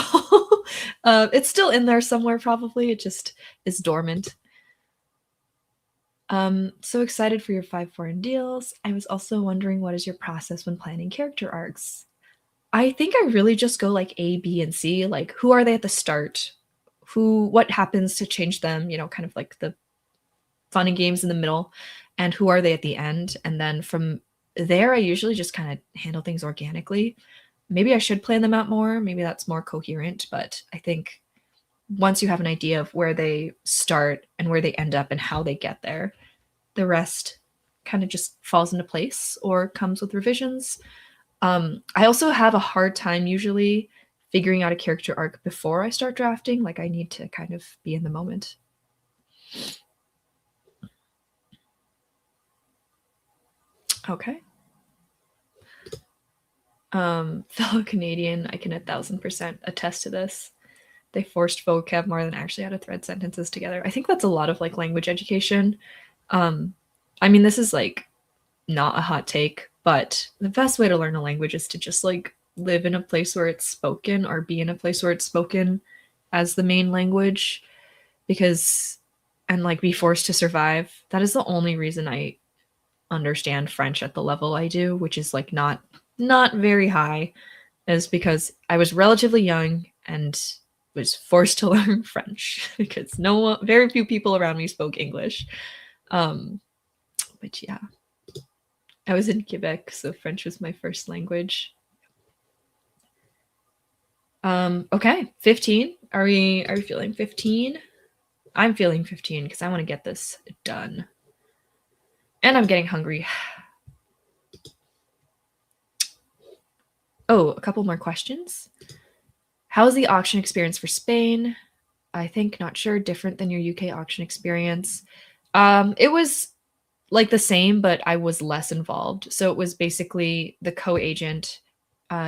Speaker 1: it's still in there somewhere probably. It just is dormant. So excited for your 5 foreign deals. I was also wondering, what is your process when planning character arcs? I think I really just go like A, B, and C. Like, who are they at the start? What happens to change them? Kind of like the fun and games in the middle, and who are they at the end? And then from there, I usually just kind of handle things organically. Maybe I should plan them out more. Maybe that's more coherent, but I think once you have an idea of where they start and where they end up and how they get there, the rest kind of just falls into place or comes with revisions. I also have a hard time usually figuring out a character arc before I start drafting. Like I need to kind of be in the moment. Okay. Fellow Canadian, I can 1000% attest to this. They forced vocab more than actually how to thread sentences together. I think that's a lot of like language education. I mean, this is like not a hot take, but the best way to learn a language is to just like live in a place where it's spoken or be in a place where it's spoken as the main language, because and like be forced to survive. That is the only reason I understand French at the level I do, which is like not very high, is because I was relatively young and was forced to learn French because very few people around me spoke English. But yeah, I was in Quebec, so French was my first language. Okay, 15. Are we feeling 15? I'm feeling 15 because I want to get this done. And I'm getting hungry. Oh, a couple more questions. How was the auction experience for Spain? I think, not sure, different than your UK auction experience. It was like the same, but I was less involved. So it was basically the co-agent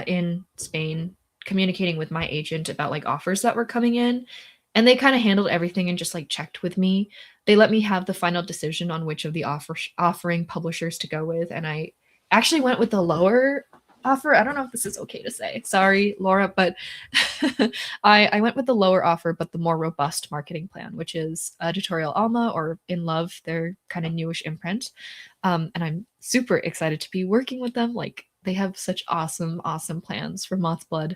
Speaker 1: in Spain communicating with my agent about like offers that were coming in. And they kind of handled everything and just like checked with me. They let me have the final decision on which of the offering publishers to go with. And I actually went with the lower offer. I don't know if this is okay to say. Sorry, Laura, but I went with the lower offer, but the more robust marketing plan, which is Editorial Alma or In Love, their kind of newish imprint. And I'm super excited to be working with them. Like they have such awesome plans for MOTHSBLOOD.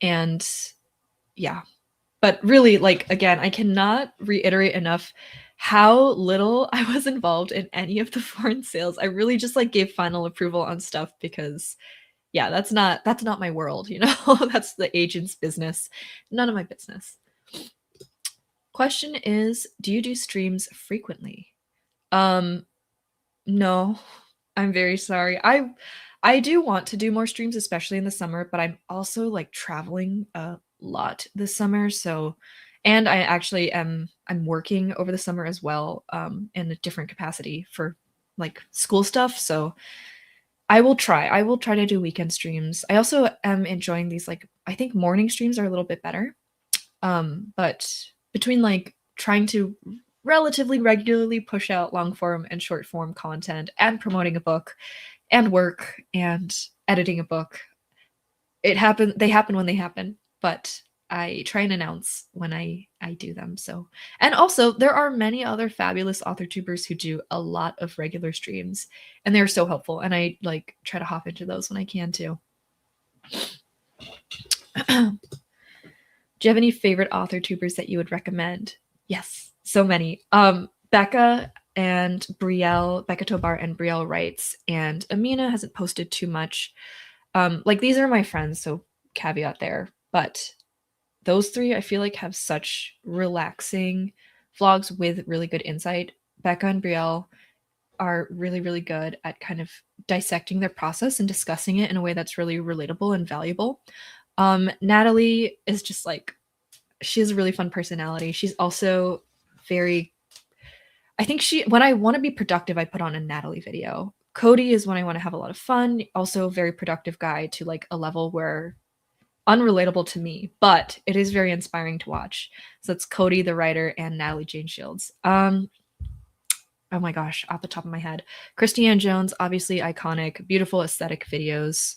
Speaker 1: And yeah, but really, like, again, I cannot reiterate enough how little I was involved in any of the foreign sales. I really just like gave final approval on stuff because yeah, that's not my world, you know? That's the agent's business. None of my business. Question is, do you do streams frequently? No. I'm very sorry. I do want to do more streams, especially in the summer, but I'm also like traveling a lot this summer. So, and I actually I'm working over the summer as well, in a different capacity for like school stuff. So I will try. I will try to do weekend streams. I also am enjoying these like I think morning streams are a little bit better. But between like trying to relatively regularly push out long form and short form content and promoting a book and work and editing a book, they happen when they happen, but I try and announce when I do them. So, and also there are many other fabulous author tubers who do a lot of regular streams and they're so helpful, and I like try to hop into those when I can too. Do you have any favorite author tubers that you would recommend? Yes, so many. Becca Tobar and Brielle Writes, and Amina hasn't posted too much. Like these are my friends, so caveat there. But those three I feel like have such relaxing vlogs with really good insight. Becca and Brielle are really, really good at kind of dissecting their process and discussing it in a way that's really relatable and valuable. Natalie is just like, she has a really fun personality. She's also very, I think when I want to be productive, I put on a Natalie video. Cody is when I want to have a lot of fun. Also a very productive guy to like a level where unrelatable to me, but it is very inspiring to watch. So it's Cody, the writer, and Natalie Jane Shields. Oh my gosh, off the top of my head. Christiane Jones, obviously iconic, beautiful aesthetic videos.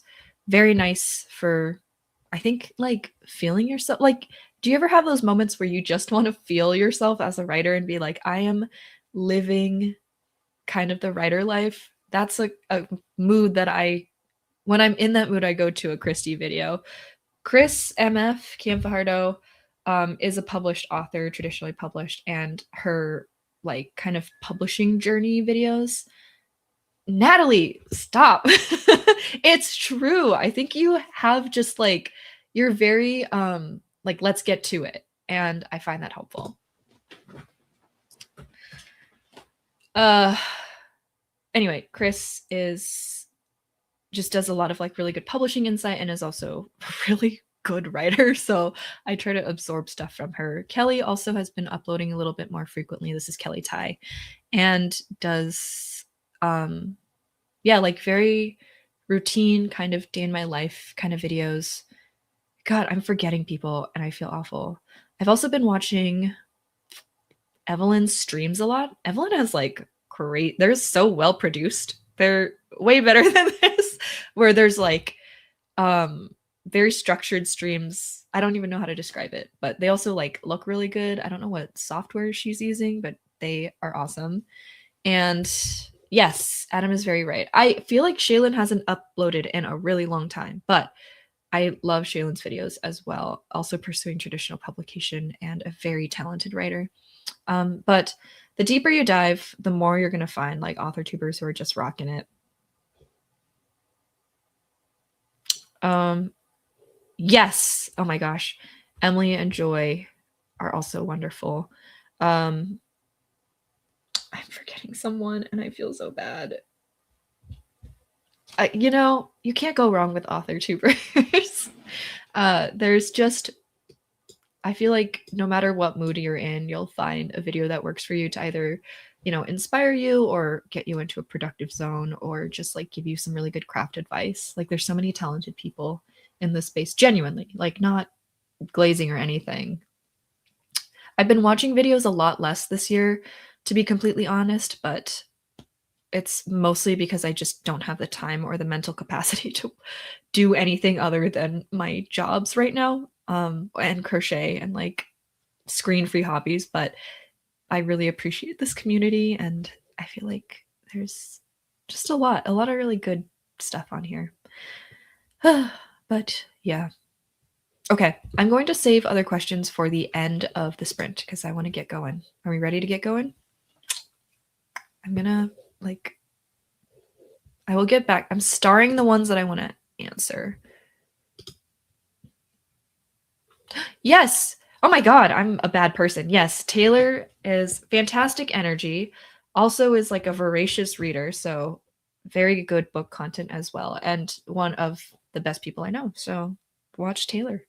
Speaker 1: Very nice for, I think, like feeling yourself. Like, do you ever have those moments where you just want to feel yourself as a writer and be like, I am living kind of the writer life? That's a mood that when I'm in that mood, I go to a Christy video. Chris MF Camfajardo is a published author, traditionally published, and her like kind of publishing journey videos. Natalie, stop. It's true. I think you have just like, you're very like, let's get to it. And I find that helpful. anyway, Chris just does a lot of like really good publishing insight and is also a really good writer. So I try to absorb stuff from her. Kelly also has been uploading a little bit more frequently. This is Kelly Ty, and does yeah, like very routine kind of day in my life kind of videos. God, I'm forgetting people and I feel awful. I've also been watching Evelyn's streams a lot. Evelyn has like great, they're so well produced. They're way better than this, where there's like very structured streams. I don't even know how to describe it, but they also like look really good. I don't know what software she's using, but they are awesome. And yes, Adam is very right. I feel like Shaylin hasn't uploaded in a really long time, but I love Shaylin's videos as well. Also pursuing traditional publication and a very talented writer. But the deeper you dive, the more you're going to find like author tubers who are just rocking it. Yes. Oh my gosh. Emily and Joy are also wonderful. I'm forgetting someone and I feel so bad. You know, you can't go wrong with author tubers. There's just, I feel like no matter what mood you're in, you'll find a video that works for you to either, you know, inspire you or get you into a productive zone or just like give you some really good craft advice. Like there's so many talented people in this space, genuinely, like not glazing or anything. I've been watching videos a lot less this year, to be completely honest, but it's mostly because I just don't have the time or the mental capacity to do anything other than my jobs right now, and crochet and like screen-free hobbies. But I really appreciate this community, and I feel like there's just a lot of really good stuff on here. But yeah. Okay, I'm going to save other questions for the end of the sprint because I want to get going. Are we ready to get going? I'm gonna like, I will get back. I'm starring the ones that I want to answer. Yes. Oh my God, I'm a bad person. Yes, Taylor is fantastic energy. Also is like a voracious reader, so very good book content as well, and one of the best people I know. So watch Taylor.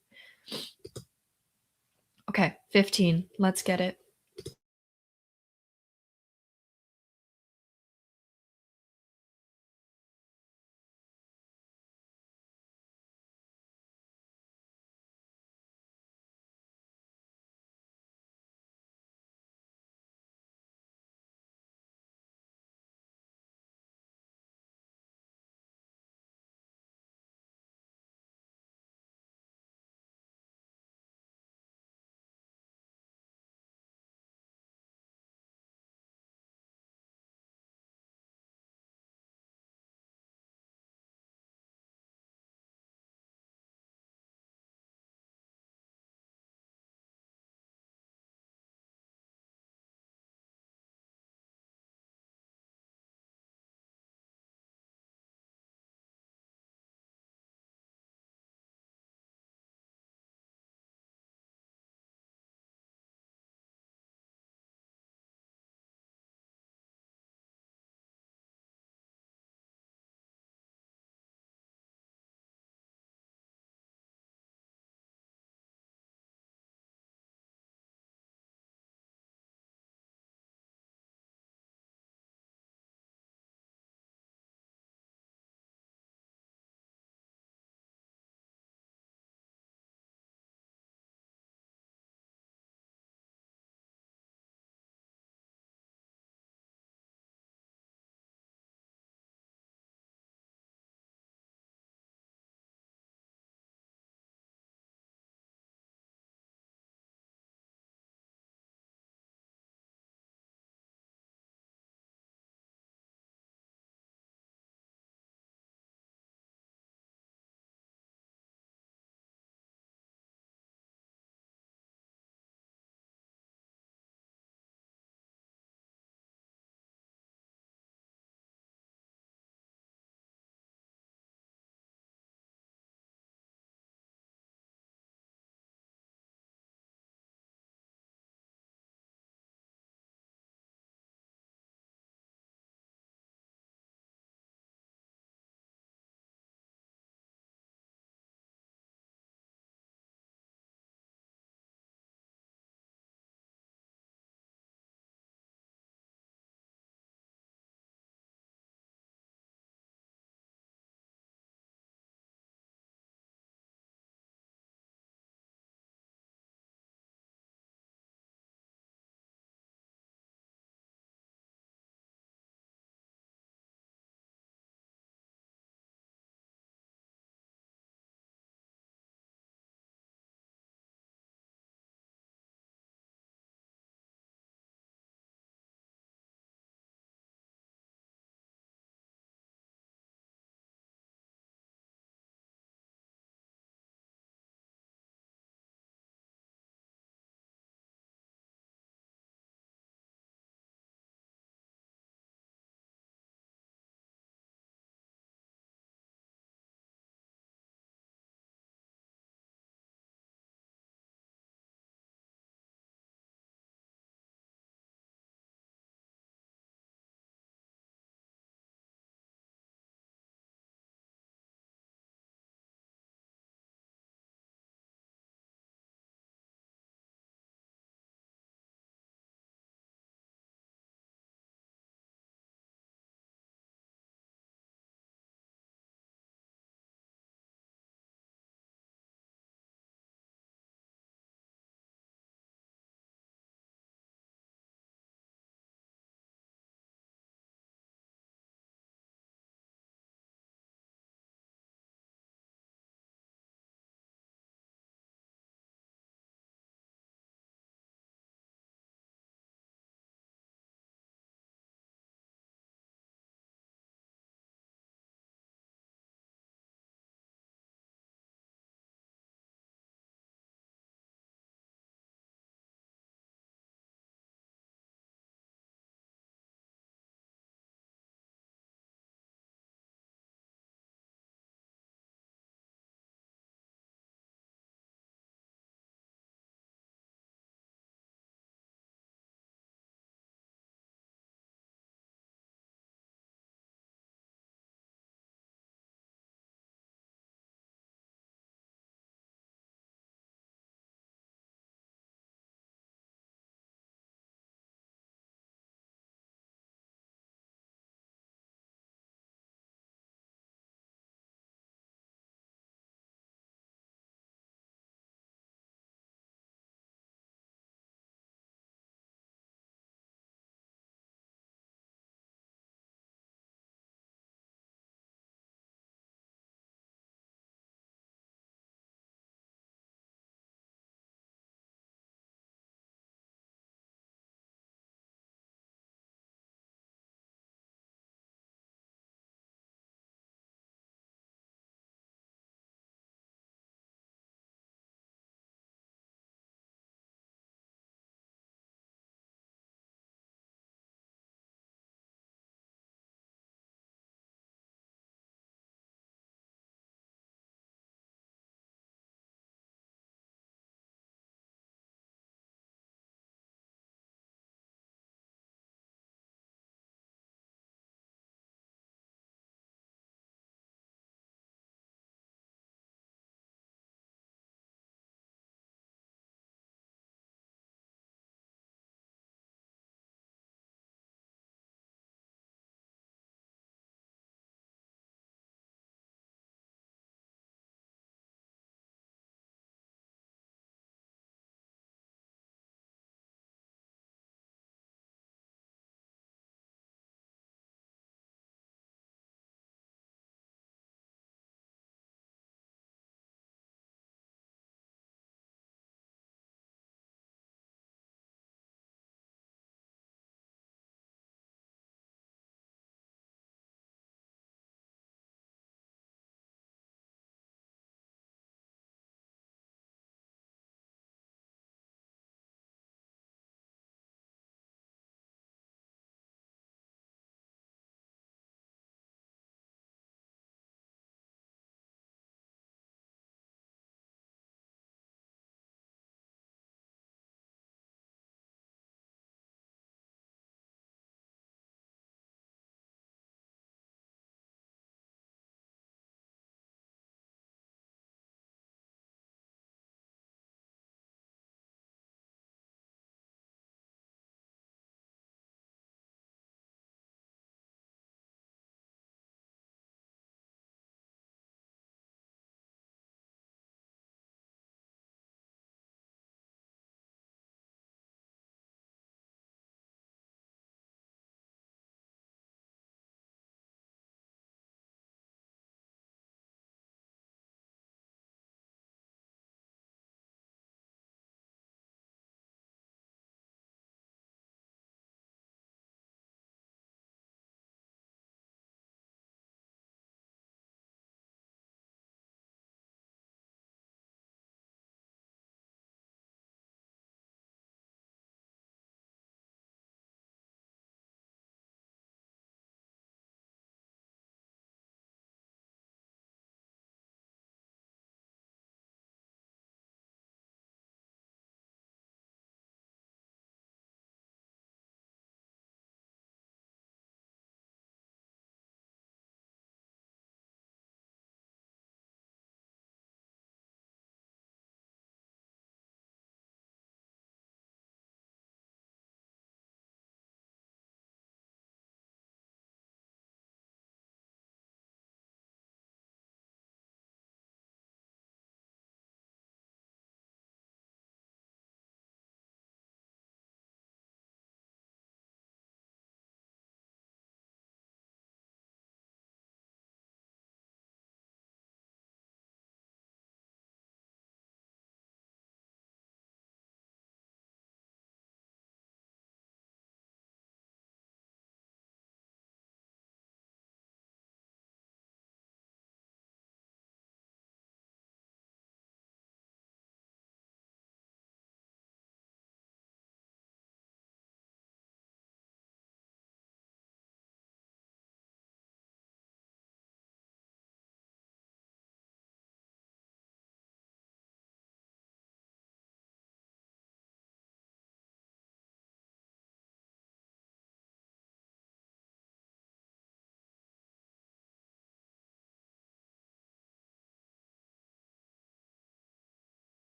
Speaker 1: Okay, 15. Let's get it.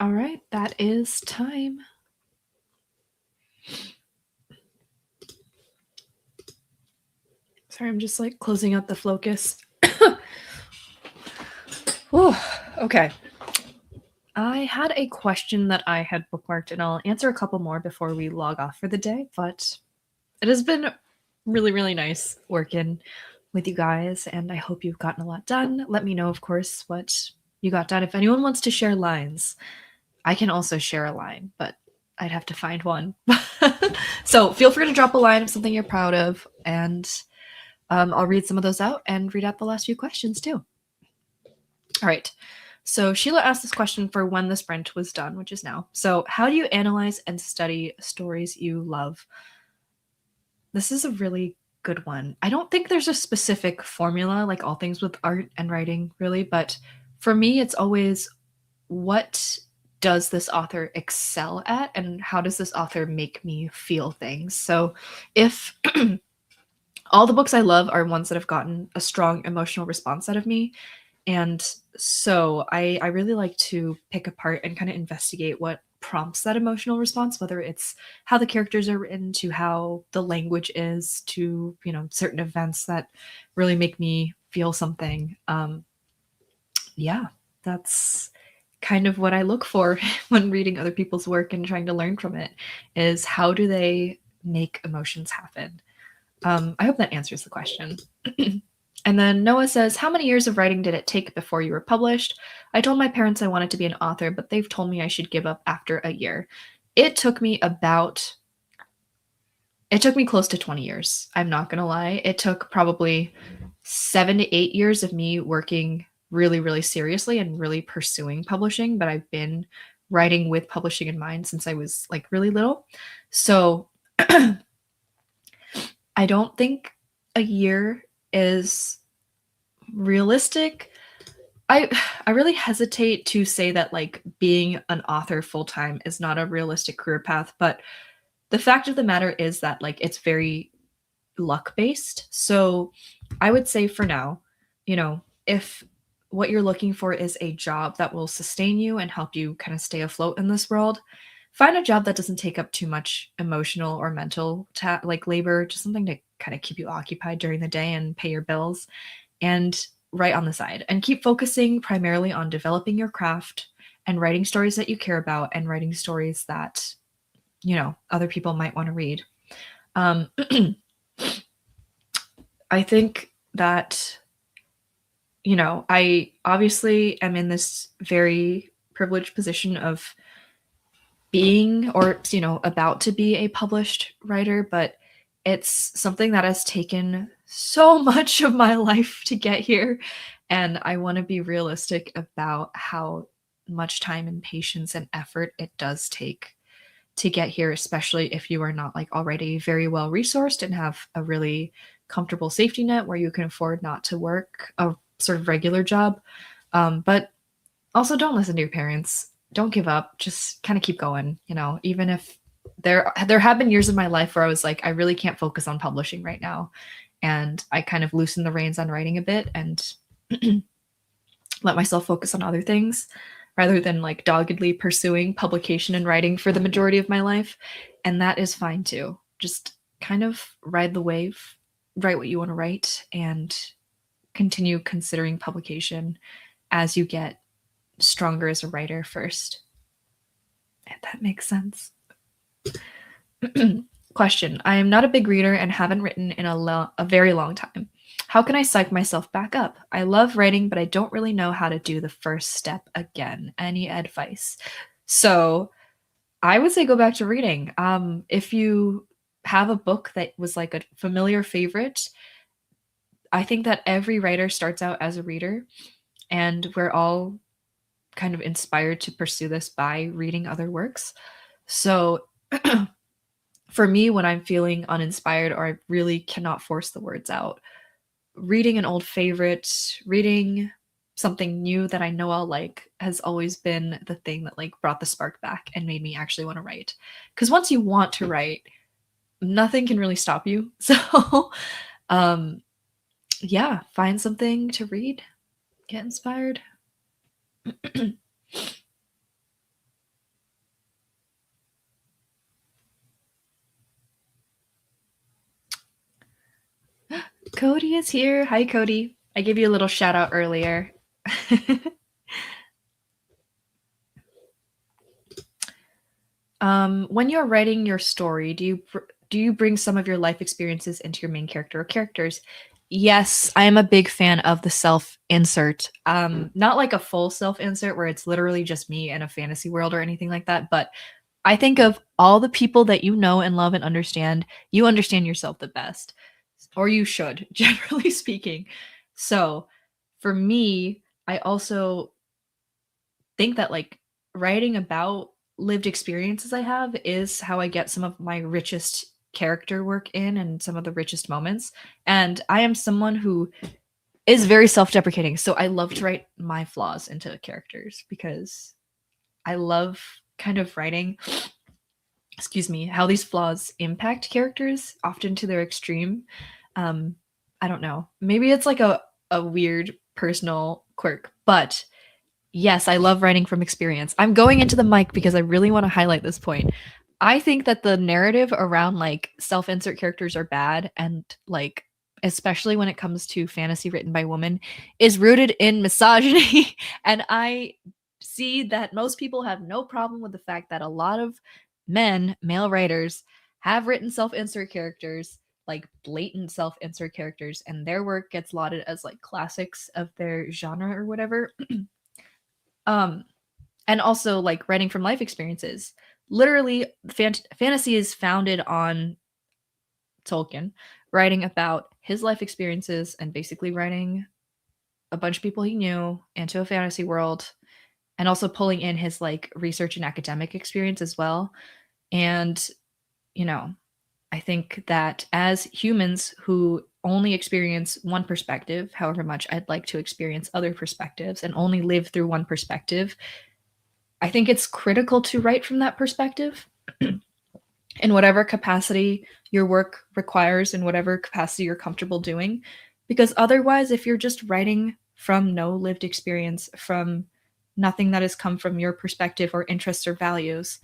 Speaker 1: All right, that is time. Sorry, I'm just like closing out the focus. Whew, okay. I had a question that I had bookmarked, and I'll answer a couple more before we log off for the day, but it has been really, really nice working with you guys, and I hope you've gotten a lot done. Let me know, of course, what you got done. If anyone wants to share lines, I can also share a line, but I'd have to find one. So feel free to drop a line of something you're proud of, and I'll read some of those out and read out the last few questions too. All right. So Sheila asked this question for when the sprint was done, which is now. So how do you analyze and study stories you love? This is a really good one. I don't think there's a specific formula, like all things with art and writing, really. But for me, it's always, what does this author excel at, and how does this author make me feel things? So if all the books I love are ones that have gotten a strong emotional response out of me, and so I really like to pick apart and kind of investigate what prompts that emotional response, whether it's how the characters are written, to how the language is, to, you know, certain events that really make me feel something. Yeah, that's kind of what I look for when reading other people's work and trying to learn from it, is how do they make emotions happen? I hope that answers the question. And then Noah says, how many years of writing did it take before you were published? I told my parents I wanted to be an author, but they've told me I should give up after a year. It took me close to 20 years. I'm not going to lie. It took probably 7 to 8 years of me working really, really seriously and really pursuing publishing, but I've been writing with publishing in mind since I was like really little. So I don't think a year is realistic. I really hesitate to say that like being an author full time is not a realistic career path, but the fact of the matter is that like it's very luck based. So I would say for now, you know, if what you're looking for is a job that will sustain you and help you kind of stay afloat in this world, find a job that doesn't take up too much emotional or mental like labor, just something to kind of keep you occupied during the day and pay your bills, and write on the side, and keep focusing primarily on developing your craft and writing stories that you care about and writing stories that, you know, other people might want to read. I think that, you know, I obviously am in this very privileged position of being, or, you know, about to be a published writer, but it's something that has taken so much of my life to get here. And I want to be realistic about how much time and patience and effort it does take to get here, especially if you are not like already very well resourced and have a really comfortable safety net where you can afford not to work a sort of regular job. But also don't listen to your parents. Don't give up. Just kind of keep going, you know, even if there have been years of my life where I was like, I really can't focus on publishing right now. And I kind of loosened the reins on writing a bit and let myself focus on other things rather than like doggedly pursuing publication and writing for the majority of my life. And that is fine too. Just kind of ride the wave, write what you want to write, and continue considering publication as you get stronger as a writer first. If that makes sense. Question. I am not a big reader and haven't written in a very long time. How can I psych myself back up? I love writing, but I don't really know how to do the first step again. Any advice? So I would say go back to reading. If you have a book that was like a familiar favorite, I think that every writer starts out as a reader, and we're all kind of inspired to pursue this by reading other works. So for me, when I'm feeling uninspired or I really cannot force the words out, reading an old favorite, reading something new that I know I'll like has always been the thing that like brought the spark back and made me actually want to write. Because once you want to write, nothing can really stop you. So yeah, find something to read, get inspired. Cody is here. Hi, Cody. I gave you a little shout out earlier. When you're writing your story, do you bring some of your life experiences into your main character or characters? Yes, I am a big fan of the self-insert. Not like a full self-insert where it's literally just me in a fantasy world or anything like that, but I think of all the people that you know and love and understand, you understand yourself the best. Or you should, generally speaking. So, for me, I also think that like writing about lived experiences I have is how I get some of my richest character work in and some of the richest moments. And I am someone who is very self-deprecating, so I love to write my flaws into characters because I love kind of writing, excuse me, how these flaws impact characters, often to their extreme. I don't know. Maybe it's like a weird personal quirk, but yes, I love writing from experience. I'm going into the mic because I really want to highlight this point. I think that the narrative around like self-insert characters are bad, and like especially when it comes to fantasy written by women is rooted in misogyny. And I see that most people have no problem with the fact that a lot of male writers have written self-insert characters, like blatant self-insert characters, and their work gets lauded as like classics of their genre or whatever. um and also like writing from life experiences. Literally, fantasy is founded on Tolkien writing about his life experiences and basically writing a bunch of people he knew into a fantasy world, and also pulling in his like research and academic experience as well. And you know, I think that as humans who only experience one perspective, however much I'd like to experience other perspectives and only live through one perspective, I think it's critical to write from that perspective in whatever capacity your work requires, in whatever capacity you're comfortable doing. Because otherwise, if you're just writing from no lived experience, from nothing that has come from your perspective or interests or values,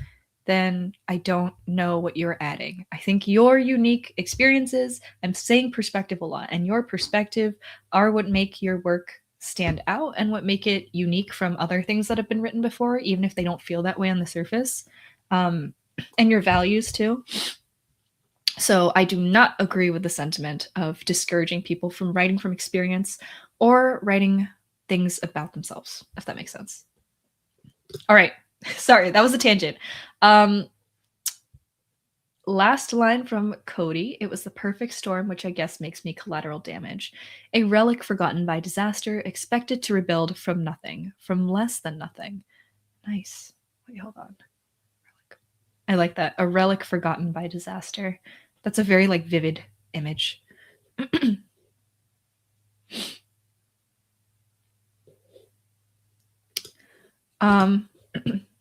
Speaker 1: then I don't know what you're adding. I think your unique experiences, I'm saying perspective a lot, and your perspective are what make your work stand out and what make it unique from other things that have been written before, even if they don't feel that way on the surface. And your values too. So I do not agree with the sentiment of discouraging people from writing from experience or writing things about themselves, if that makes sense. All right. Sorry, that was a tangent. Last line from Cody. It was the perfect storm, which I guess makes me collateral damage. A relic forgotten by disaster, expected to rebuild from nothing, from less than nothing. Nice. Wait, hold on. I like that. A relic forgotten by disaster. That's a very like vivid image.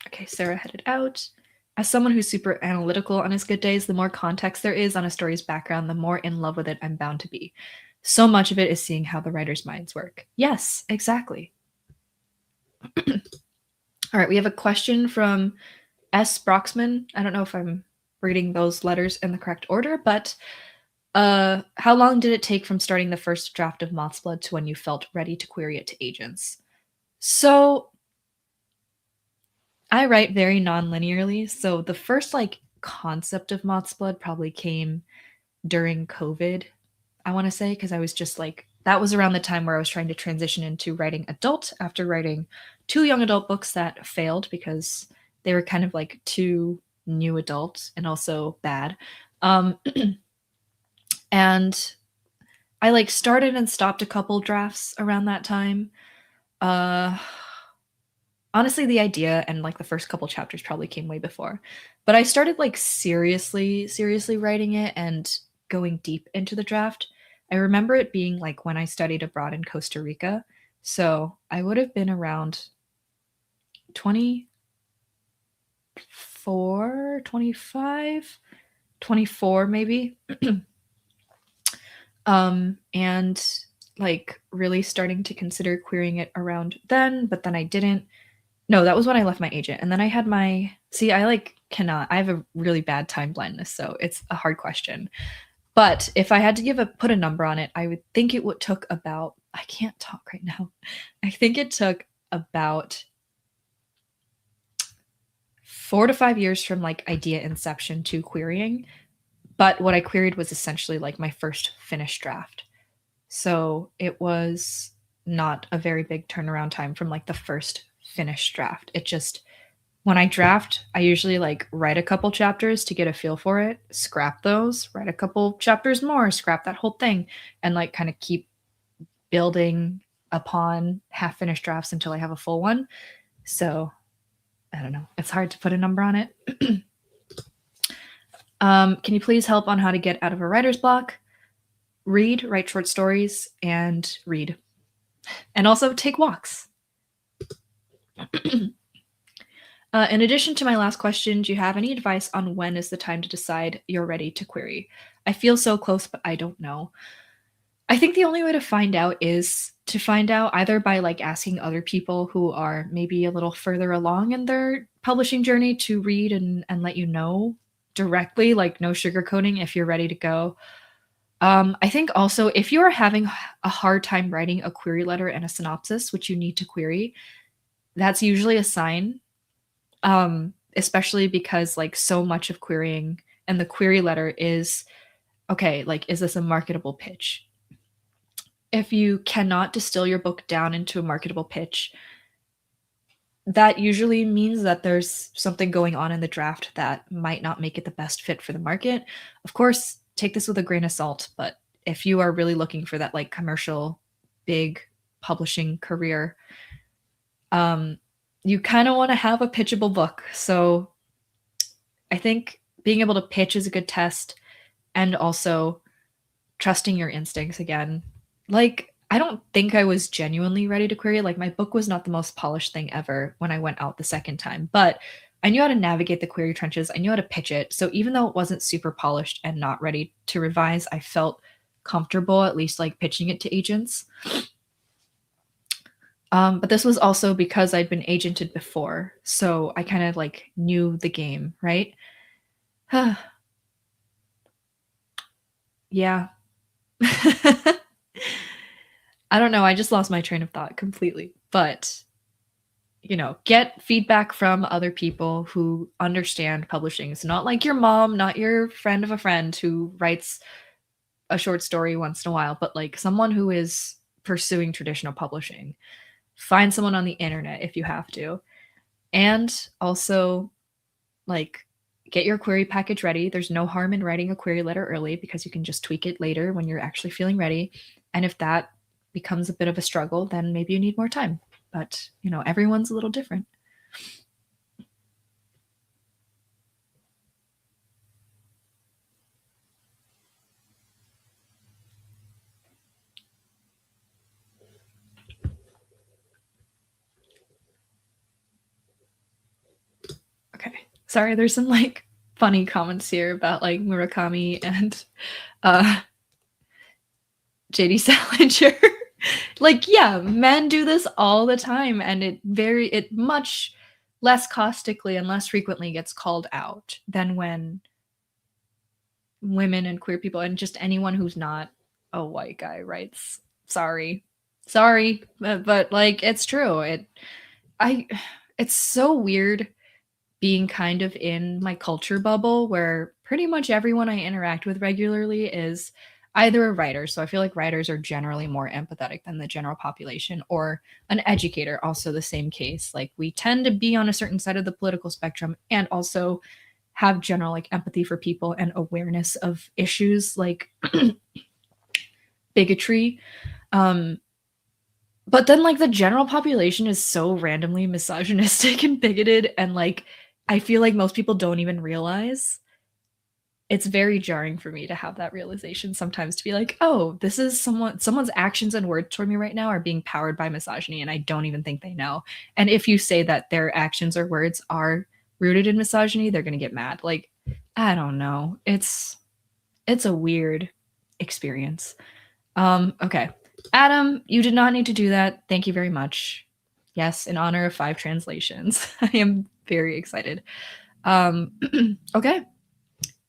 Speaker 1: Okay, Sarah headed out. As someone who's super analytical on his good days, the more context there is on a story's background, the more in love with it I'm bound to be. So much of it is seeing how the writer's minds work. Yes, exactly. All right, we have a question from S. Broxman. I don't know if I'm reading those letters in the correct order, but how long did it take from starting the first draft of MOTHSBLOOD to when you felt ready to query it to agents? So I write very non-linearly, so the first like concept of MOTHSBLOOD probably came during COVID, I want to say, because I was just like, that was around the time where I was trying to transition into writing adult after writing 2 young adult books that failed because they were kind of like too new adult and also bad. And I like started and stopped a couple drafts around that time. Honestly, the idea and like the first couple chapters probably came way before, but I started like seriously writing it and going deep into the draft. I remember it being like when I studied abroad in Costa Rica, so I would have been around 24, 25, 24 maybe. And like really starting to consider querying it around then, but then I didn't. No, that was when I left my agent. And then I had I like cannot. I have a really bad time blindness, so it's a hard question. But if I had to put a number on it, I would think it took about, I can't talk right now. I think it took about 4 to 5 years from like idea inception to querying. But what I queried was essentially like my first finished draft. So it was not a very big turnaround time from like the first finished draft. It just, when I draft, I usually like write a couple chapters to get a feel for it, scrap those, write a couple chapters more, scrap that whole thing, and like kind of keep building upon half finished drafts until I have a full one. So I don't know. It's hard to put a number on it. Can you please help on how to get out of a writer's block? Read, write short stories, and read. And also take walks. In addition to my last question, do you have any advice on when is the time to decide you're ready to query? I feel so close, but I don't know. I think the only way to find out is to find out either by like asking other people who are maybe a little further along in their publishing journey to read and let you know directly, like no sugarcoating if you're ready to go. I think also if you are having a hard time writing a query letter and a synopsis, which you need to query, that's usually a sign. Especially because like so much of querying and the query letter is, okay, like, is this a marketable pitch? If you cannot distill your book down into a marketable pitch, that usually means that there's something going on in the draft that might not make it the best fit for the market. Of course, take this with a grain of salt, but if you are really looking for that like commercial, big publishing career, you kind of want to have a pitchable book. So I think being able to pitch is a good test, and also trusting your instincts again. Like, I don't think I was genuinely ready to query. Like, my book was not the most polished thing ever when I went out the second time, but I knew how to navigate the query trenches. I knew how to pitch it. So even though it wasn't super polished and not ready to revise, I felt comfortable at least like pitching it to agents. But this was also because I'd been agented before, so I kind of like knew the game, right? Yeah. I don't know. I just lost my train of thought completely. But, you know, get feedback from other people who understand publishing. It's not like your mom, not your friend of a friend who writes a short story once in a while, but like someone who is pursuing traditional publishing. Find someone on the internet if you have to. And also, like, get your query package ready. There's no harm in writing a query letter early because you can just tweak it later when you're actually feeling ready. And if that becomes a bit of a struggle, then maybe you need more time. But, you know, everyone's a little different. Okay. Sorry, there's some like funny comments here about like Murakami and JD Salinger. Like, yeah, men do this all the time, and it much less caustically and less frequently gets called out than when women and queer people and just anyone who's not a white guy writes. Sorry, but like it's true. It's so weird being kind of in my culture bubble where pretty much everyone I interact with regularly is either a writer, so I feel like writers are generally more empathetic than the general population, or an educator, also the same case. Like, we tend to be on a certain side of the political spectrum and also have general like empathy for people and awareness of issues like bigotry. But then like the general population is so randomly misogynistic and bigoted, and like I feel like most people don't even realize. It's very jarring for me to have that realization sometimes, to be like, oh, this is someone's actions and words toward me right now are being powered by misogyny, and I don't even think they know. And if you say that their actions or words are rooted in misogyny, they're gonna get mad. Like, I don't know. It's a weird experience. Okay. Adam, you did not need to do that. Thank you very much. Yes, in honor of 5 translations. I am very excited. Okay.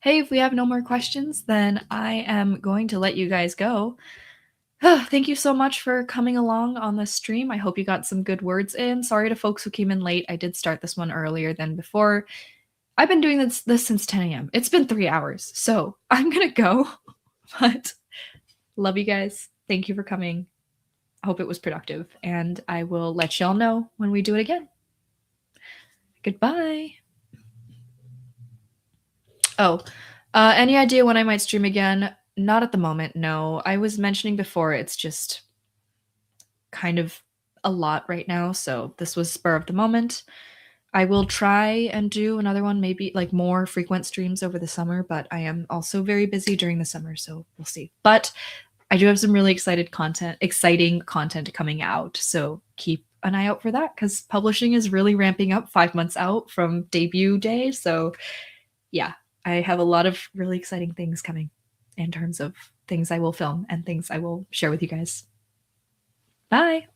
Speaker 1: Hey, hey, if we have no more questions, then I am going to let you guys go. Thank you so much for coming along on this stream. I hope you got some good words in. Sorry to folks who came in late. I did start this one earlier than before. I've been doing this since 10 a.m. It's been 3 hours, so I'm gonna go. But love you guys. Thank you for coming. I hope it was productive, and I will let y'all know when we do it again. Goodbye. Oh, any idea when I might stream again? Not at the moment, no. I was mentioning before, it's just kind of a lot right now, so this was spur of the moment. I will try and do another one, maybe like more frequent streams over the summer, but I am also very busy during the summer, so we'll see. But I do have some really exciting content coming out, so keep an eye out for that because publishing is really ramping up 5 months out from debut day. So yeah, I have a lot of really exciting things coming in terms of things I will film and things I will share with you guys. Bye.